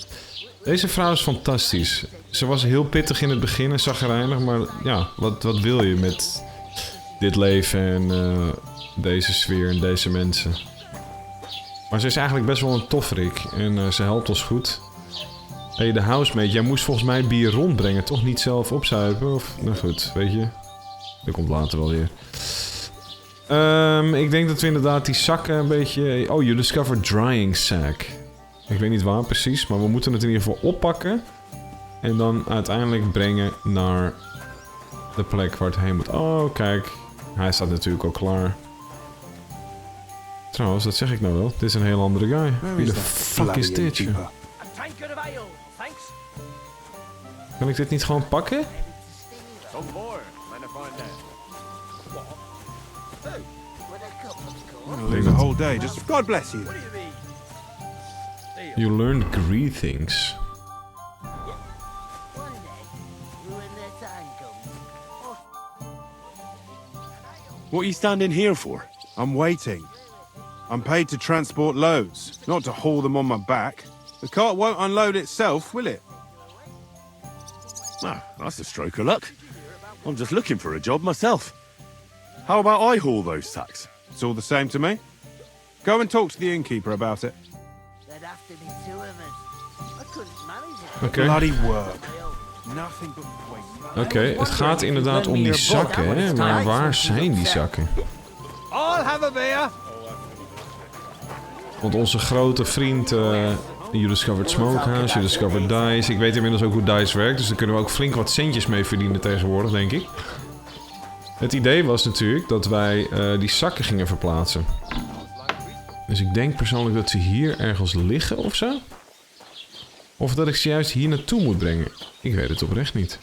Deze vrouw is fantastisch. Ze was heel pittig in het begin en chagrijnig, maar ja, wat wil je met dit leven en deze sfeer en deze mensen. Maar ze is eigenlijk best wel een tofferik en ze helpt ons goed. Hey, de housemate, jij moest volgens mij bier rondbrengen, toch niet zelf opzuipen? Of, nou goed, weet je. Dat komt later wel weer. Ik denk dat we inderdaad die zakken een beetje... Oh, you discover drying sack. Ik weet niet waar precies, maar we moeten het in ieder geval oppakken. En dan uiteindelijk brengen naar de plek waar het heen moet. Oh, kijk. Hij staat natuurlijk al klaar. Trouwens, dat zeg ik nou wel. Dit is een heel andere guy. Wie de fuck is dit, joh? Kan ik dit niet gewoon pakken? Lose a whole day. Just God bless you. You learn greetings. What are you standing here for? I'm waiting. I'm paid to transport loads, not to haul them on my back. The cart won't unload itself, will it? Ah, that's a stroke of luck. I'm just looking for a job myself. How about I haul those sacks? It's all the same to me. Go and talk to the innkeeper about it. Oké. Bloody work. Nothing but waste. Oké, het gaat inderdaad om die zakken, hè? Maar waar zijn die zakken? I'll have a beer. Want onze grote vriend, You Discovered Smokehouse, You Discovered Dice. Ik weet inmiddels ook hoe Dice werkt, dus daar kunnen we ook flink wat centjes mee verdienen tegenwoordig, denk ik. Het idee was natuurlijk dat wij die zakken gingen verplaatsen. Dus ik denk persoonlijk dat ze hier ergens liggen of zo. Of dat ik ze juist hier naartoe moet brengen. Ik weet het oprecht niet.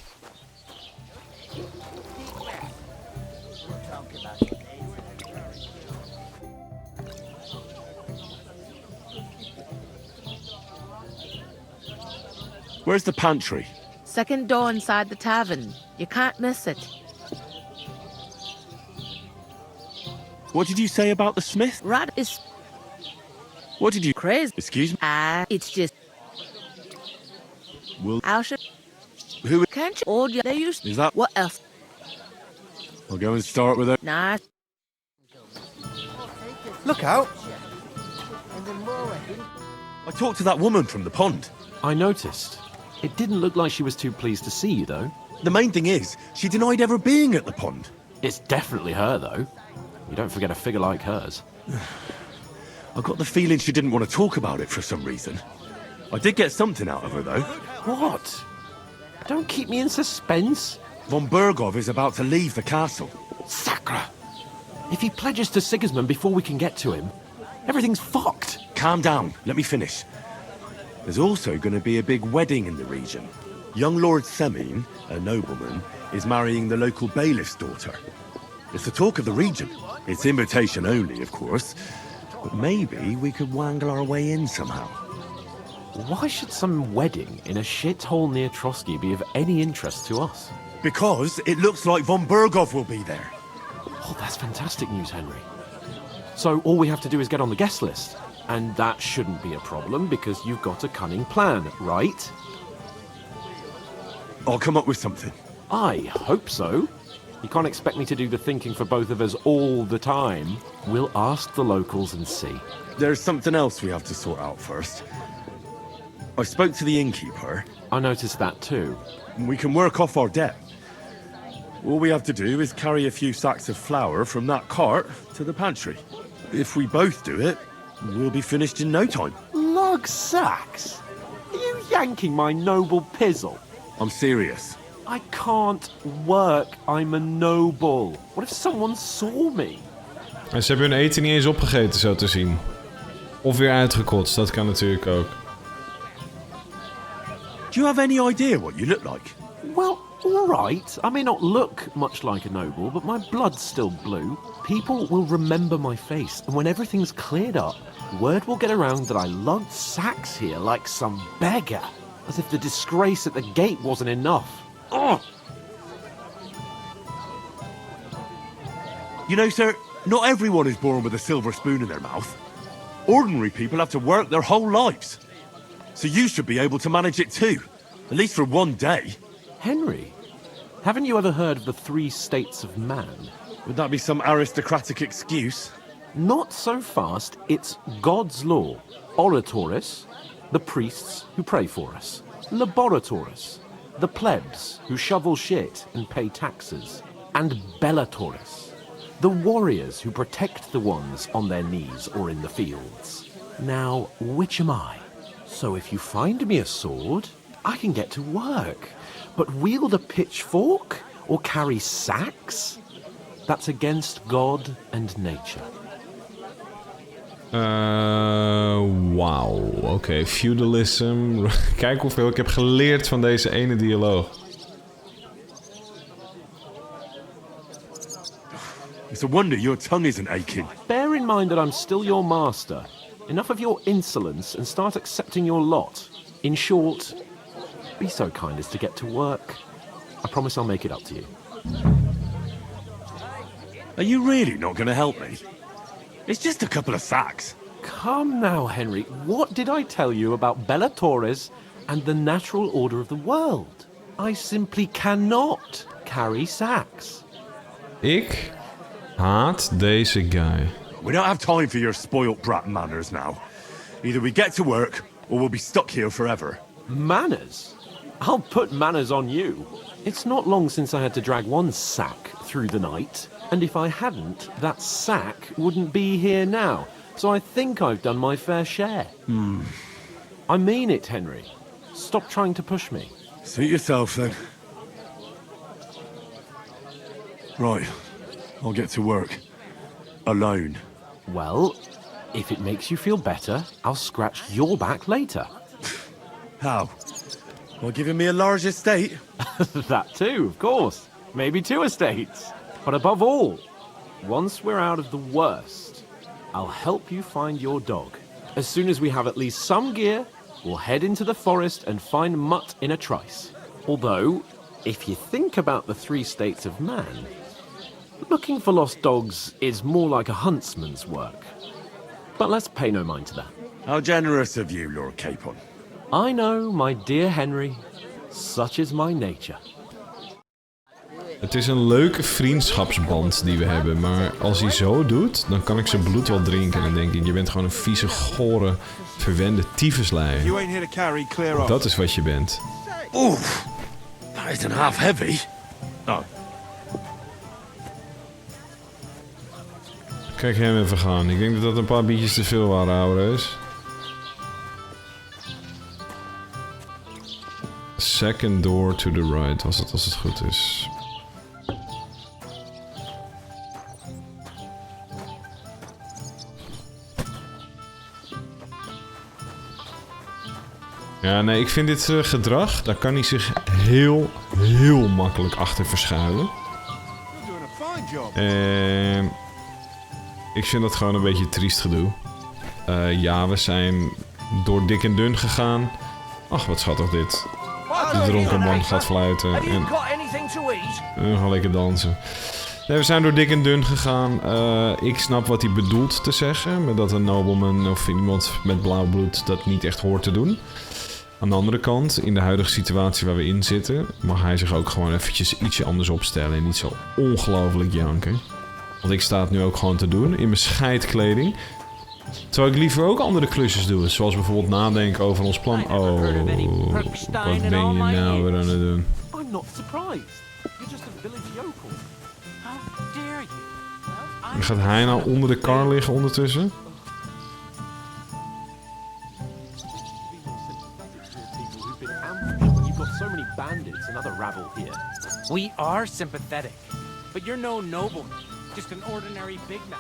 Where's the pantry? Second door inside the tavern. You can't miss it. What did you say about the smith? Rat is What did you... crazy. Excuse me? It's just... Will... How should... Who... Can't you order? They used... Is that... What else? I'll go and start with it. Nah. Look out. I talked to that woman from the pond. I noticed. It didn't look like she was too pleased to see you, though. The main thing is, she denied ever being at the pond. It's definitely her, though. You don't forget a figure like hers. I got the feeling she didn't want to talk about it for some reason. I did get something out of her, though. What? Don't keep me in suspense. Von Bergov is about to leave the castle. Sacre! If he pledges to Sigismund before we can get to him, everything's fucked. Calm down, let me finish. There's also going to be a big wedding in the region. Young Lord Semin, a nobleman, is marrying the local bailiff's daughter. It's the talk of the region. It's invitation only, of course. But maybe we could wangle our way in somehow. Why should some wedding in a shithole near Trotsky be of any interest to us? Because it looks like Von Bergov will be there. Oh, that's fantastic news, Henry. So all we have to do is get on the guest list. And that shouldn't be a problem because you've got a cunning plan, right? I'll come up with something. I hope so. You can't expect me to do the thinking for both of us all the time. We'll ask the locals and see. There's something else we have to sort out first. I spoke to the innkeeper. I noticed that too. We can work off our debt. All we have to do is carry a few sacks of flour from that cart to the pantry. If we both do it, we'll be finished in no time. Lug sacks? Are you yanking my noble pizzle? I'm serious. I can't work. I'm a noble. What if someone saw me? En ze hebben hun eten niet eens opgegeten, zo te zien. Of weer uitgekotst, dat kan natuurlijk ook. Do you have any idea what you look like? Well, all right. I may not look much like a noble, but my blood's still blue. People will remember my face, and when everything's cleared up, word will get around that I lugged sacks here like some beggar. As if the disgrace at the gate wasn't enough. Oh! You know, sir, not everyone is born with a silver spoon in their mouth. Ordinary people have to work their whole lives. So you should be able to manage it too. At least for one day. Henry, haven't you ever heard of the 3 states of man? Would that be some aristocratic excuse? Not so fast. It's God's law. Oratoris, the priests who pray for us. Laboratoris, the plebs who shovel shit and pay taxes. And Bellatoris, the warriors who protect the ones on their knees or in the fields. Now, which am I? So if you find me a sword, I can get to work. But wield a pitchfork or carry sacks? That's against God and nature. Wauw. Oké, feudalism. Kijk hoeveel ik heb geleerd van deze ene dialoog. It's a wonder your tongue isn't aching. Bear in mind that I'm still your master. Enough of your insolence and start accepting your lot. In short, be so kind as to get to work. I promise I'll make it up to you. Are you really not going to help me? It's just a couple of sacks. Come now, Henry. What did I tell you about Bellatoris and the natural order of the world? I simply cannot carry sacks. Ik haat deze guy. We don't have time for your spoilt brat manners now. Either we get to work, or we'll be stuck here forever. Manners? I'll put manners on you. It's not long since I had to drag one sack through the night, and if I hadn't, that sack wouldn't be here now. So I think I've done my fair share. I mean it, Henry. Stop trying to push me. Suit yourself, then. Right. I'll get to work. Alone. Well, if it makes you feel better, I'll scratch your back later. How? By giving me a large estate? That too, of course. Maybe 2 estates. But above all, once we're out of the worst, I'll help you find your dog. As soon as we have at least some gear, we'll head into the forest and find Mutt in a trice. Although, if you think about the 3 states of man, looking for lost dogs is more like a huntsman's work. But let's pay no mind to that. How generous of you, Lord Capon. I know, my dear Henry. Such is my nature. Het is een leuke vriendschapsband die we hebben, maar als hij zo doet, dan kan ik zijn bloed wel drinken. En dan denk ik, je bent gewoon een vieze, gore, verwende tyfuslei. You ain't here to carry, clear off. Dat is wat je bent. Oof. That isn't half heavy. Oh. Kijk hem even gaan. Ik denk dat dat een paar biertjes te veel waren, ouwe is. Second door to the right, was het als het goed is. Ja, nee, ik vind dit gedrag, daar kan hij zich heel makkelijk achter verschuilen. Ik vind dat gewoon een beetje triest gedoe. Ja, we zijn door dik en dun gegaan. Ach, wat schattig dit. Die dronken man gaat fluiten en gaan lekker dansen. Nee, we zijn door dik en dun gegaan. Ik snap wat hij bedoelt te zeggen. Met dat een nobleman of iemand met blauw bloed dat niet echt hoort te doen. Aan de andere kant, in de huidige situatie waar we in zitten, mag hij zich ook gewoon eventjes ietsje anders opstellen en niet zo ongelooflijk janken. Want ik sta het nu ook gewoon te doen in mijn scheidkleding. Terwijl ik liever ook andere klusjes doe. Zoals bijvoorbeeld nadenken over ons plan. Oh, wat ben je nou weer aan het doen? I'm not surprised. You're just a village yokel. How dare you? En gaat hij nou onder de kar liggen ondertussen? We are sympathetic, but you're no nobleman, just an ordinary big man.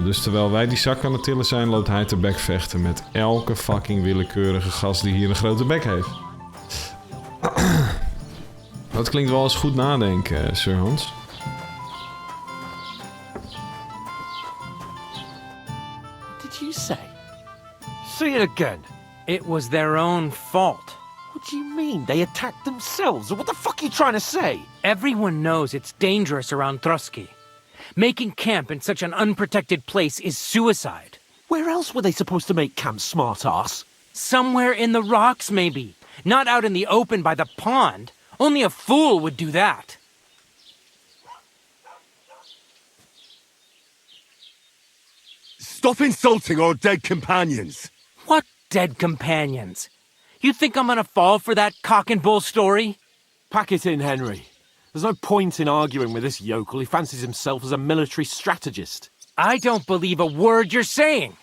Dus terwijl wij die zak aan het tillen zijn, loopt hij te bekvechten met elke fucking willekeurige gast die hier een grote bek heeft. Dat klinkt wel eens goed nadenken, Sir Hans. Did you say? Say it again. It was their own fault. What do you mean? They attacked themselves? What the fuck are you trying to say? Everyone knows it's dangerous around Trotsky. Making camp in such an unprotected place is suicide. Where else were they supposed to make camp, smart-ass? Somewhere in the rocks, maybe. Not out in the open by the pond. Only a fool would do that. Stop insulting our dead companions. What dead companions? You think I'm gonna fall for that cock and bull story? Pack it in, Henry. There's no point in arguing with this yokel. He fancies himself as a military strategist. I don't believe a word you're saying.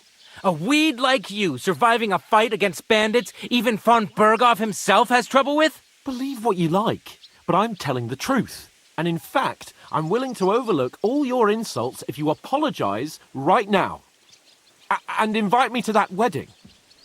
A weed like you surviving a fight against bandits even von Berghoff himself has trouble with? Believe what you like, but I'm telling the truth. And in fact, I'm willing to overlook all your insults if you apologize right now. And invite me to that wedding.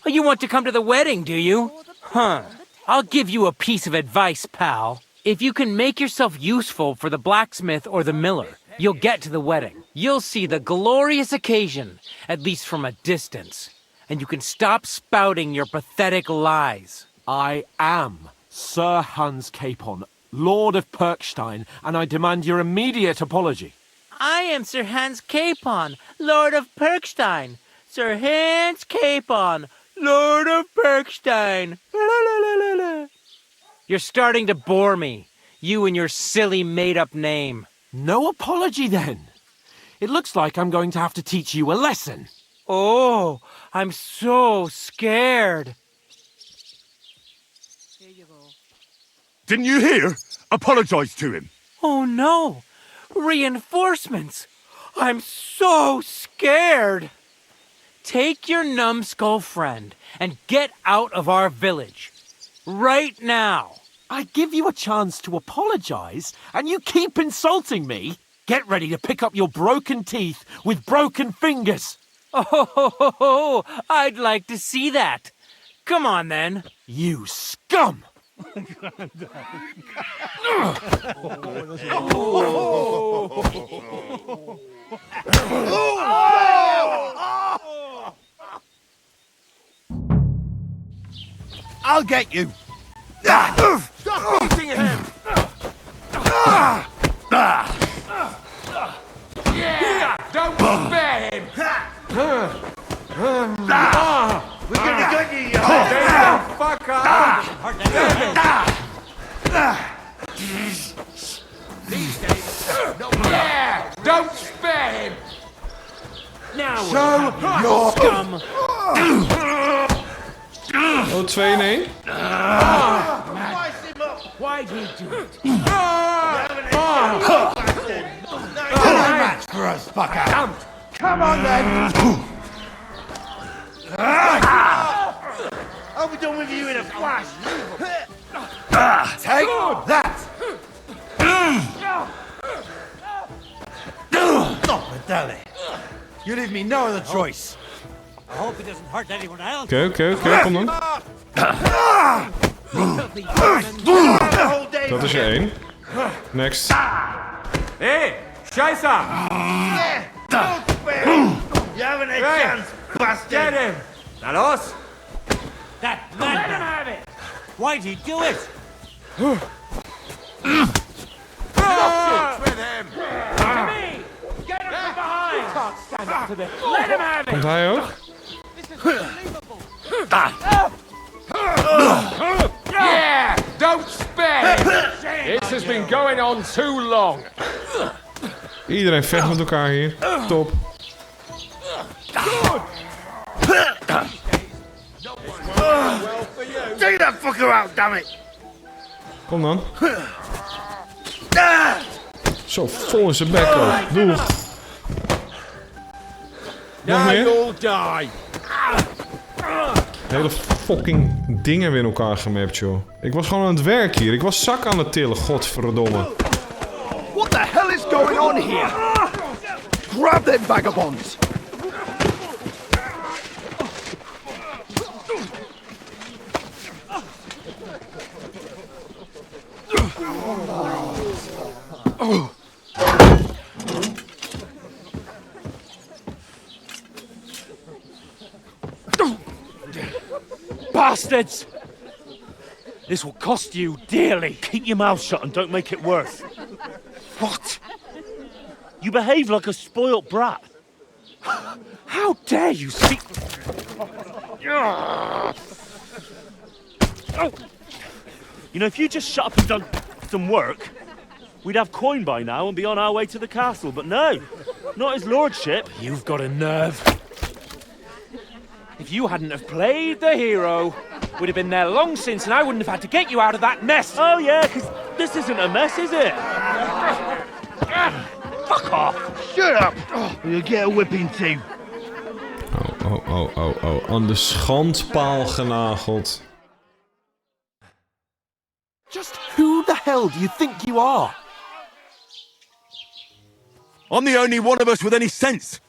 Oh, you want to come to the wedding, do you? Huh. I'll give you a piece of advice, pal. If you can make yourself useful for the blacksmith or the miller, you'll get to the wedding. You'll see the glorious occasion, at least from a distance. And you can stop spouting your pathetic lies. I am Sir Hans Capon, Lord of Perkstein, and I demand your immediate apology. I am Sir Hans Capon, Lord of Perkstein. Sir Hans Capon, Lord of Perkstein. You're starting to bore me. You and your silly made-up name. No apology, then. It looks like I'm going to have to teach you a lesson. Oh, I'm so scared. Here you go. Didn't you hear? Apologize to him. Oh no! Reinforcements! I'm so scared! Take your numbskull friend and get out of our village. Right now! I give you a chance to apologize, and you keep insulting me? Get ready to pick up your broken teeth with broken fingers. Oh, I'd like to see that. Come on, then. You scum! I'll get you. Stop beating him! Yeah! Don't spare him! We're gonna get you, you Fuck off! These days, no. Yeah! Don't spare him! Now Show your scum. Oh, 2-1. Why'd he do it? match for us, fucker. Come on, then. I'll be done with you in a flash. Take that. Not the deli. You leave me no other choice. I hope he doesn't hurt anyone else. Oké, kom dan. Dat is er 1. Next. Hey, Scheisser! Don't spare him. You haven't a chance, bastard. Get him! Now, los! That let him have it. Why'd he do it? With him! To me! Get him from behind! Can't stand up to this. Let him have it! Komt hij ook? Yeah! Don't spare him! This has been going on too long. Iedereen vecht met elkaar hier. Top. Take that fucker out, damn it! Kom dan. Zo, vol in zijn bek ook. Doeg. Nog meer? You'll die. Hele fucking dingen weer in elkaar gemapt, joh. Ik was gewoon aan het werk hier. Ik was zak aan het tillen, godverdomme. What the hell is going on here? Grab them vagabonds! Bastards! This will cost you dearly. Keep your mouth shut and don't make it worse. What? You behave like a spoilt brat. How dare you speak... You know, if you just shut up and done some work, we'd have coin by now and be on our way to the castle. But no, not his lordship. You've got a nerve. If you hadn't have played the hero, we'd have been there long since and I wouldn't have had to get you out of that mess. Oh yeah, because this isn't a mess, is it? Fuck off. Shut up! Or you'll get a whipping too. Oh. Aan de schandpaal genageld. Just who the hell do you think you are? I'm the only one of us with any sense.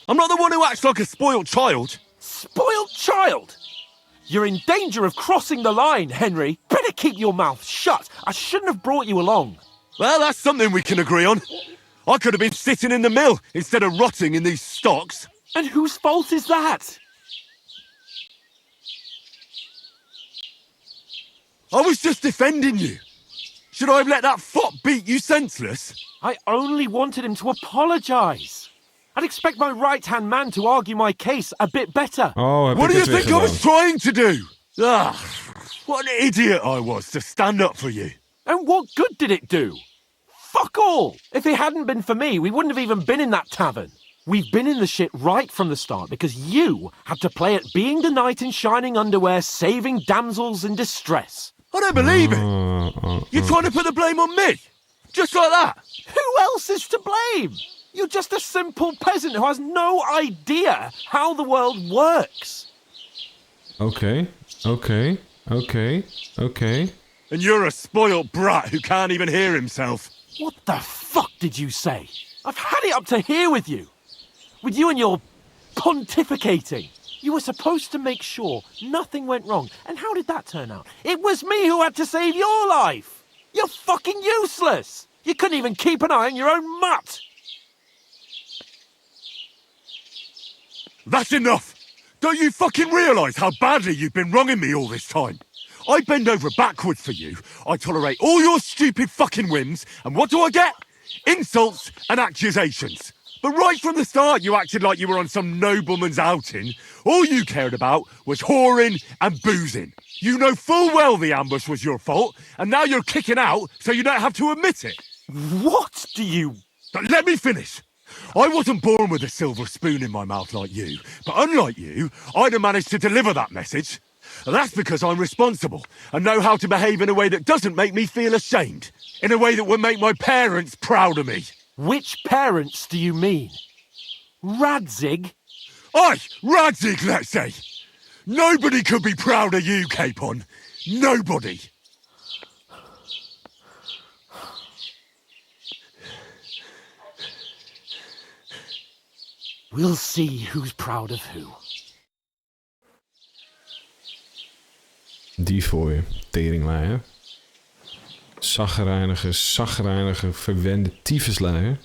I'm not the one who acts like a spoiled child. Spoiled child? You're in danger of crossing the line, Henry. Better keep your mouth shut. I shouldn't have brought you along. Well, that's something we can agree on. I could have been sitting in the mill instead of rotting in these stocks. And whose fault is that? I was just defending you. Should I have let that fop beat you senseless? I only wanted him to apologise. I'd expect my right-hand man to argue my case a bit better. Oh, what do you think I was trying to do? What an idiot I was to stand up for you. And what good did it do? Fuck all! If it hadn't been for me, we wouldn't have even been in that tavern. We've been in the shit right from the start because you had to play at being the knight in shining underwear, saving damsels in distress. I don't believe it. You're trying to put the blame on me? Just like that? Who else is to blame? You're just a simple peasant who has no idea how the world works. Okay. And you're a spoiled brat who can't even hear himself. What the fuck did you say? I've had it up to here with you. With you and your pontificating. You were supposed to make sure nothing went wrong. And how did that turn out? It was me who had to save your life. You're fucking useless. You couldn't even keep an eye on your own mutt. That's enough. Don't you fucking realise how badly you've been wronging me all this time? I bend over backwards for you. I tolerate all your stupid fucking whims. And what do I get? Insults and accusations. But right from the start, you acted like you were on some nobleman's outing. All you cared about was whoring and boozing. You know full well the ambush was your fault, and now you're kicking out so you don't have to admit it. What do you... Let me finish. I wasn't born with a silver spoon in my mouth like you, but unlike you, I'd have managed to deliver that message. That's because I'm responsible and know how to behave in a way that doesn't make me feel ashamed. In a way that would make my parents proud of me. Which parents do you mean? Radzig? Aye, Radzig, let's say. Nobody could be proud of you, Capon. Nobody. We'll see who's proud of who. Die voor je, teringleier. Zagrijnige, verwende tyfusleier.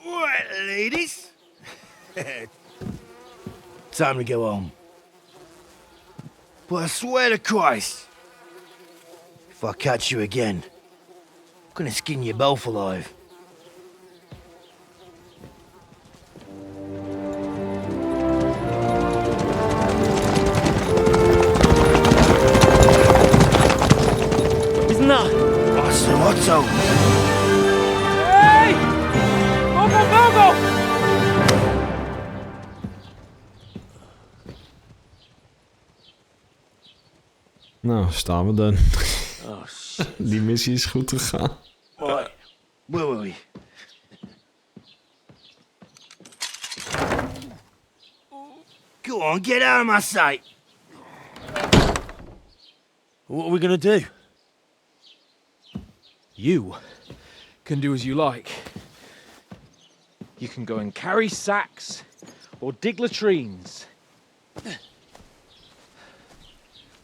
Right, ladies. Time to go home. But I swear to Christ, if I catch you again, I'm gonna skin you both alive. Isn't that? Otto. Hey! Go! Nou, staan we dan. Oh, shit. Die missie is goed gegaan. Right. Where were we? Go on, get out of my sight. What are we gonna do? You can do as you like. You can go and carry sacks or dig latrines.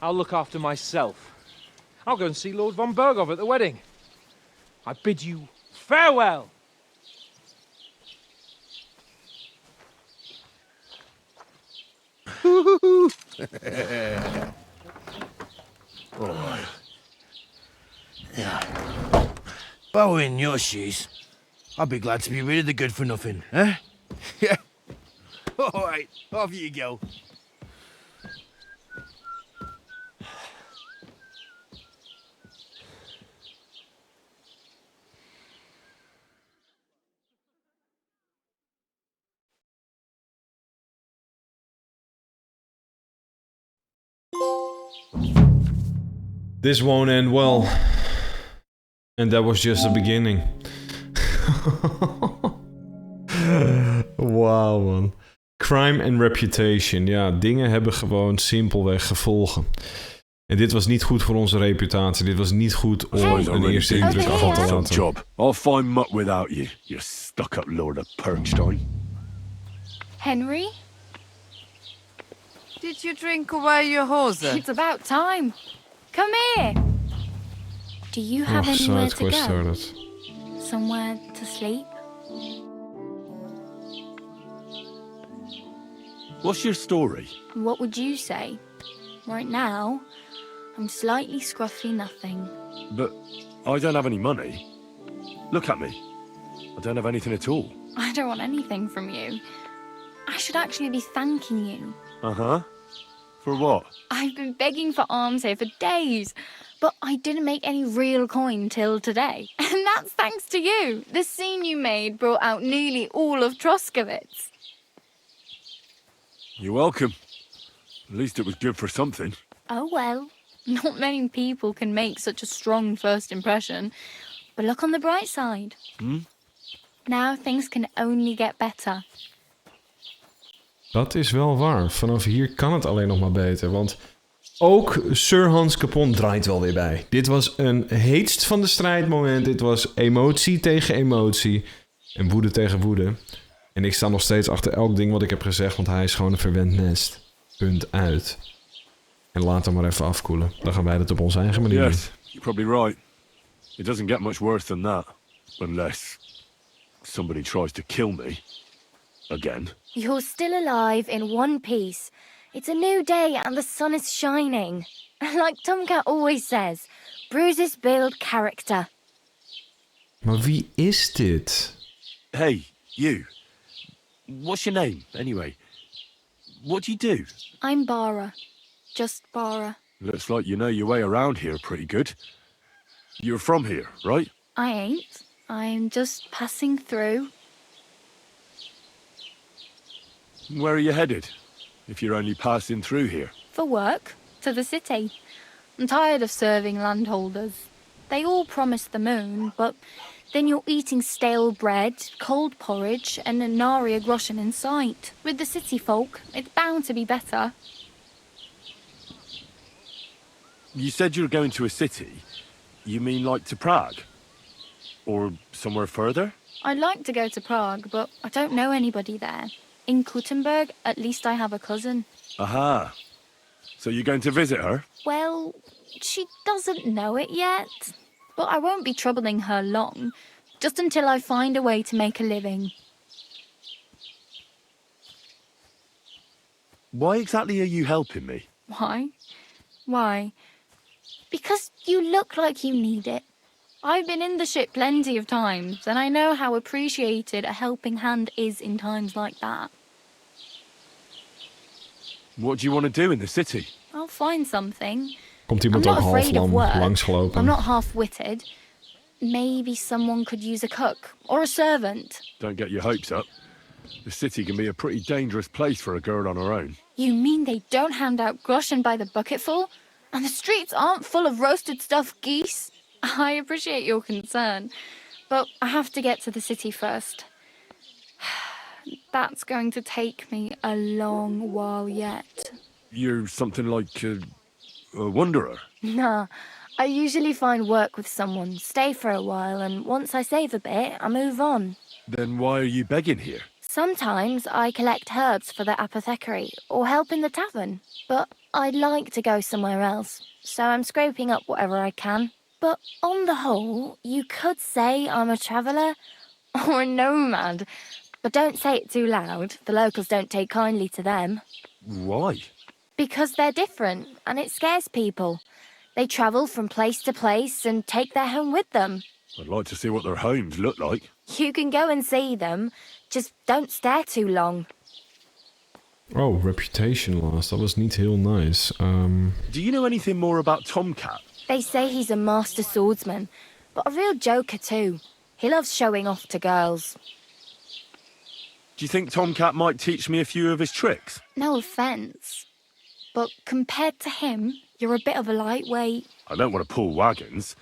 I'll look after myself. I'll go and see Lord von Berghoff at the wedding. I bid you farewell. All right. Yeah. If I were in your shoes, I'd be glad to be rid of the good for nothing, eh? Yeah. All right, off you go. This won't end well. And that was just the beginning. Wauw, man. Crime and reputation. Ja, dingen hebben gewoon simpelweg gevolgen. En dit was niet goed voor onze reputatie. Dit was niet goed om een eerste indruk achter te laten. Job. I'll find mutt without you, you stuck-up lord of Perkstein. Henry? Did you drink away your hose? It's about time. Come here. Do you have anywhere to go? Started. Somewhere to sleep? What's your story? What would you say? Right now, I'm slightly scruffy nothing. But I don't have any money. Look at me. I don't have anything at all. I don't want anything from you. I should actually be thanking you. Uh-huh. For what? I've been begging for alms here for days, but I didn't make any real coin till today. And that's thanks to you. The scene you made brought out nearly all of Troskowitz. You're welcome. At least it was good for something. Oh well, not many people can make such a strong first impression. But look on the bright side. Now things can only get better. Dat is wel waar. Vanaf hier kan het alleen nog maar beter. Want ook Sir Hans Capon draait wel weer bij. Dit was een heetst van de strijdmoment. Dit was emotie tegen emotie. En woede tegen woede. En ik sta nog steeds achter elk ding wat ik heb gezegd. Want hij is gewoon een verwend nest. Punt uit. En laat hem maar even afkoelen. Dan gaan wij dat op onze eigen manier doen. Yes, you're probably right. It doesn't get much worse than that. Unless somebody tries to kill me. Again. You're still alive in one piece. It's a new day and the sun is shining. Like Tomcat always says, bruises build character. Maar wie is dit? Hey, you. What's your name, anyway? What do you do? I'm Bara. Just Bara. Looks like you know your way around here pretty good. You're from here, right? I ain't. I'm just passing through. Where are you headed? If you're only passing through here? For work. To the city. I'm tired of serving landholders. They all promise the moon, but then you're eating stale bread, cold porridge, and a nary a groschen in sight. With the city folk, it's bound to be better. You said you're going to a city. You mean like to Prague? Or somewhere further? I'd like to go to Prague, but I don't know anybody there. In Kuttenberg, at least I have a cousin. Aha. So you're going to visit her? Well, she doesn't know it yet. But I won't be troubling her long. Just until I find a way to make a living. Why exactly are you helping me? Why? Why? Because you look like you need it. I've been in the ship plenty of times, and I know how appreciated a helping hand is in times like that. What do you want to do in the city? I'll find something. Komt iemand I'm ook not half afraid of lam work. langsgelopen? I'm not half-witted. Maybe someone could use a cook or a servant. Don't get your hopes up. The city can be a pretty dangerous place for a girl on her own. You mean they don't hand out groschen by the bucketful? And the streets aren't full of roasted stuffed geese? I appreciate your concern, but I have to get to the city first. That's going to take me a long while yet. You're something like a wanderer? Nah, I usually find work with someone, stay for a while, and once I save a bit, I move on. Then why are you begging here? Sometimes I collect herbs for the apothecary or help in the tavern, but I'd like to go somewhere else, so I'm scraping up whatever I can. But on the whole, you could say I'm a traveller or a nomad. But don't say it too loud. The locals don't take kindly to them. Why? Because they're different, and it scares people. They travel from place to place and take their home with them. I'd like to see what their homes look like. You can go and see them, just don't stare too long. Oh, reputation loss. Dat was niet heel nice. Do you know anything more about Tomcat? They say he's a master swordsman, but a real joker too. He loves showing off to girls. Do you think Tomcat might teach me a few of his tricks? No offence, but compared to him, you're a bit of a lightweight. I don't want to pull wagons,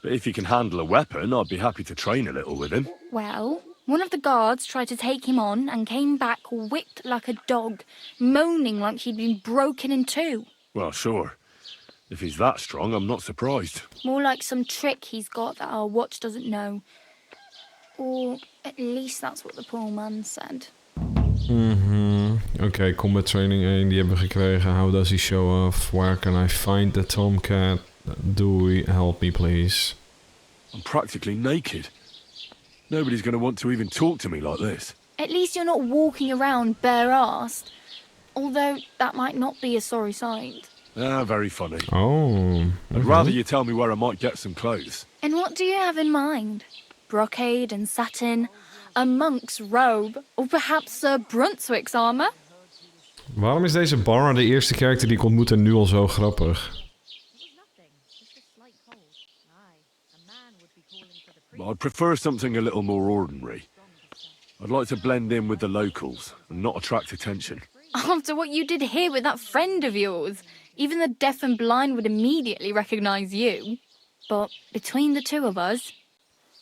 but if he can handle a weapon, I'd be happy to train a little with him. Well, one of the guards tried to take him on and came back whipped like a dog, moaning like he'd been broken in two. Well, sure. If he's that strong, I'm not surprised. More like some trick he's got that our watch doesn't know. Or at least that's what the poor man said. Oké, combat training 1, die hebben we gekregen. How does he show off? Where can I find the Tomcat? Doei, help me please. I'm practically naked. Nobody's going to want to even talk to me like this. At least you're not walking around bare-assed. Although that might not be a sorry sight. Ah, very funny. Oh. I'd rather you tell me where I might get some clothes. And what do you have in mind? Brocade and satin? A monk's robe? Or perhaps Sir Brunswick's armor? Waarom is deze Barra de eerste character die ik ontmoet en nu al zo grappig? I'd prefer something a little more ordinary. I'd like to blend in with the locals and not attract attention. After what you did here with that friend of yours, even the deaf and blind would immediately recognize you. But between the two of us,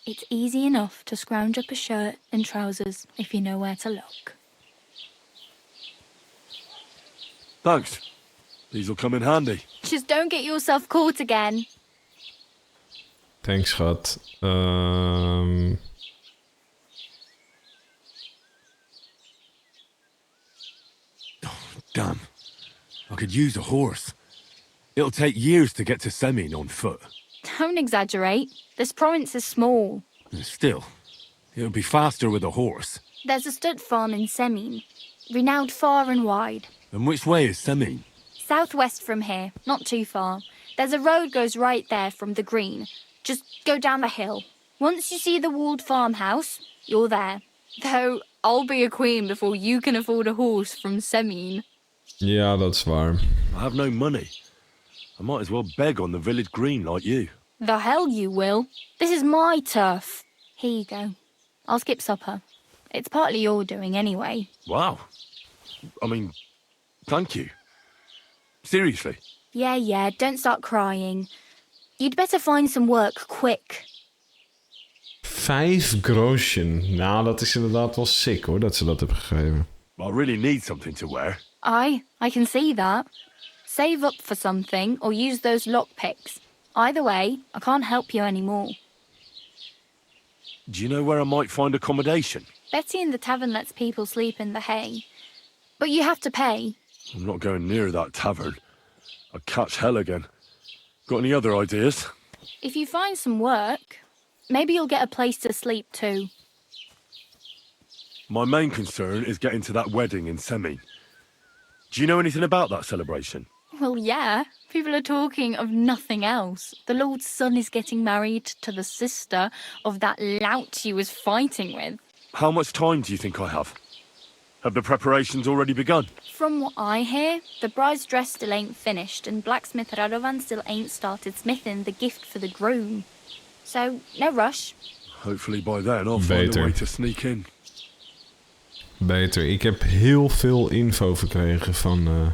it's easy enough to scrounge up a shirt and trousers if you know where to look. Thanks. These'll come in handy. Just don't get yourself caught again. Thanks, schat. Damn. I could use a horse. It'll take years to get to Semin on foot. Don't exaggerate. This province is small. Still, it'll be faster with a horse. There's a stud farm in Semin, renowned far and wide. And which way is Semin? Southwest from here, not too far. There's a road goes right there from the green. Just go down the hill. Once you see the walled farmhouse, you're there. Though, I'll be a queen before you can afford a horse from Semin. Ja, dat is waar. I have no money. I might as well beg on the village green like you. The hell you will. This is my turf. Here you go. I'll skip supper. It's partly your doing anyway. Wow. I mean, thank you. Seriously. Yeah, don't start crying. You'd better find some work quick. 5 groschen. Nou, dat is inderdaad wel sick hoor, dat ze dat hebben gegeven. I really need something to wear. I can see that. Save up for something or use those lockpicks. Either way, I can't help you anymore. Do you know where I might find accommodation? Betty in the tavern lets people sleep in the hay. But you have to pay. I'm not going near that tavern. I'd catch hell again. Got any other ideas? If you find some work, maybe you'll get a place to sleep too. My main concern is getting to that wedding in Semin. Do you know anything about that celebration? Well, yeah. People are talking of nothing else. The Lord's son is getting married to the sister of that lout you was fighting with. How much time do you think I have? Have the preparations already begun? From what I hear, the bride's dress still ain't finished and blacksmith Radovan still ain't started smithing the gift for the groom. So, no rush. Hopefully by then I'll find a way to sneak in. Beter. Ik heb heel veel info verkregen van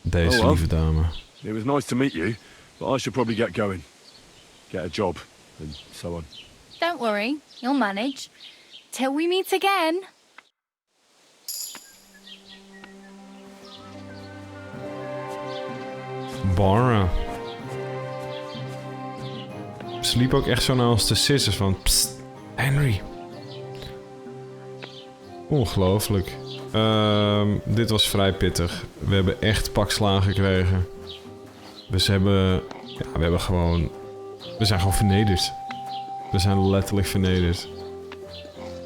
deze lieve dame. It was nice to meet you, but I should probably get going. Get a job, and so on. Don't worry, you'll manage. Till we meet again. Barra. Sliep ook echt zo naast de sisters van... Psst, Henry. Ongelooflijk. Dit was vrij pittig. We hebben echt pakslagen gekregen. Dus we hebben gewoon... We zijn gewoon vernederd. We zijn letterlijk vernederd.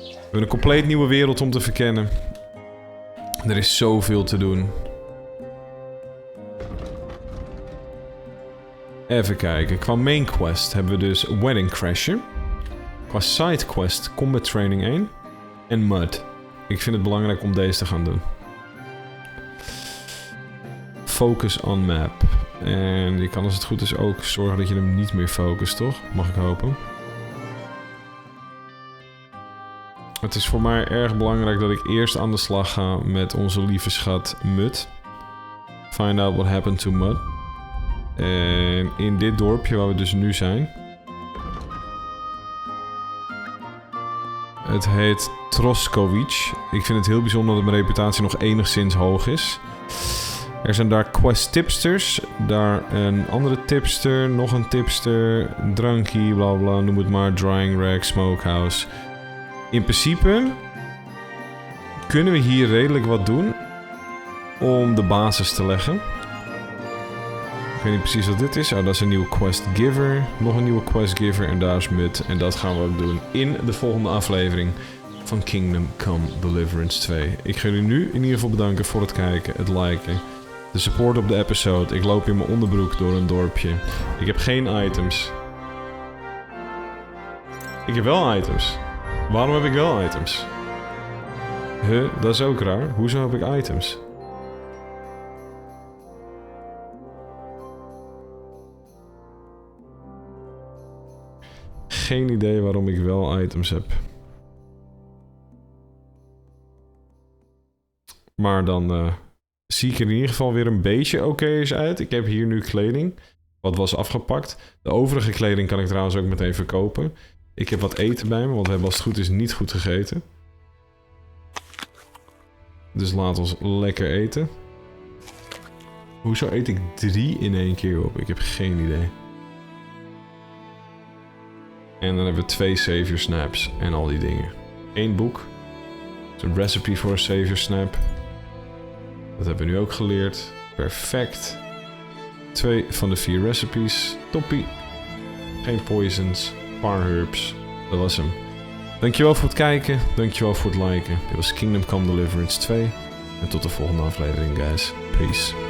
We hebben een compleet nieuwe wereld om te verkennen. Er is zoveel te doen. Even kijken. Qua main quest hebben we dus Wedding Crasher. Qua side quest Combat Training 1. En Mud. Ik vind het belangrijk om deze te gaan doen. Focus on map. En je kan als het goed is ook zorgen dat je hem niet meer focust, toch? Mag ik hopen. Het is voor mij erg belangrijk dat ik eerst aan de slag ga met onze lieve schat Mud. Find out what happened to Mud. En in dit dorpje waar we dus nu zijn. Het heet Troskovic. Ik vind het heel bijzonder dat mijn reputatie nog enigszins hoog is. Er zijn daar quest tipsters. Daar een andere tipster. Nog een tipster. Drankie, bla bla. Noem het maar. Drying rack, smokehouse. In principe kunnen we hier redelijk wat doen om de basis te leggen. Ik weet niet precies wat dit is. Oh, dat is een nieuwe quest giver. Nog een nieuwe quest giver en daar is Mud. En dat gaan we ook doen in de volgende aflevering van Kingdom Come Deliverance 2. Ik ga jullie nu in ieder geval bedanken voor het kijken, het liken, de support op de episode. Ik loop in mijn onderbroek door een dorpje. Ik heb geen items. Ik heb wel items. Waarom heb ik wel items? Huh, dat is ook raar. Hoezo heb ik items? Geen idee waarom ik wel items heb. Maar dan zie ik er in ieder geval weer een beetje oké uit. Ik heb hier nu kleding. Wat was afgepakt. De overige kleding kan ik trouwens ook meteen verkopen. Ik heb wat eten bij me, want we hebben als het goed is niet goed gegeten. Dus laat ons lekker eten. Hoezo eet ik 3 in één keer op? Ik heb geen idee. En dan hebben we 2 savior snaps en al die dingen. 1 boek. Een recipe voor een savior snap. Dat hebben we nu ook geleerd. Perfect. 2 van de 4 recipes. Toppie. Geen poisons. Paar herbs. Dat was hem. Dankjewel voor het kijken. Dankjewel voor het liken. Dit was Kingdom Come Deliverance 2. En tot de volgende aflevering, guys. Peace.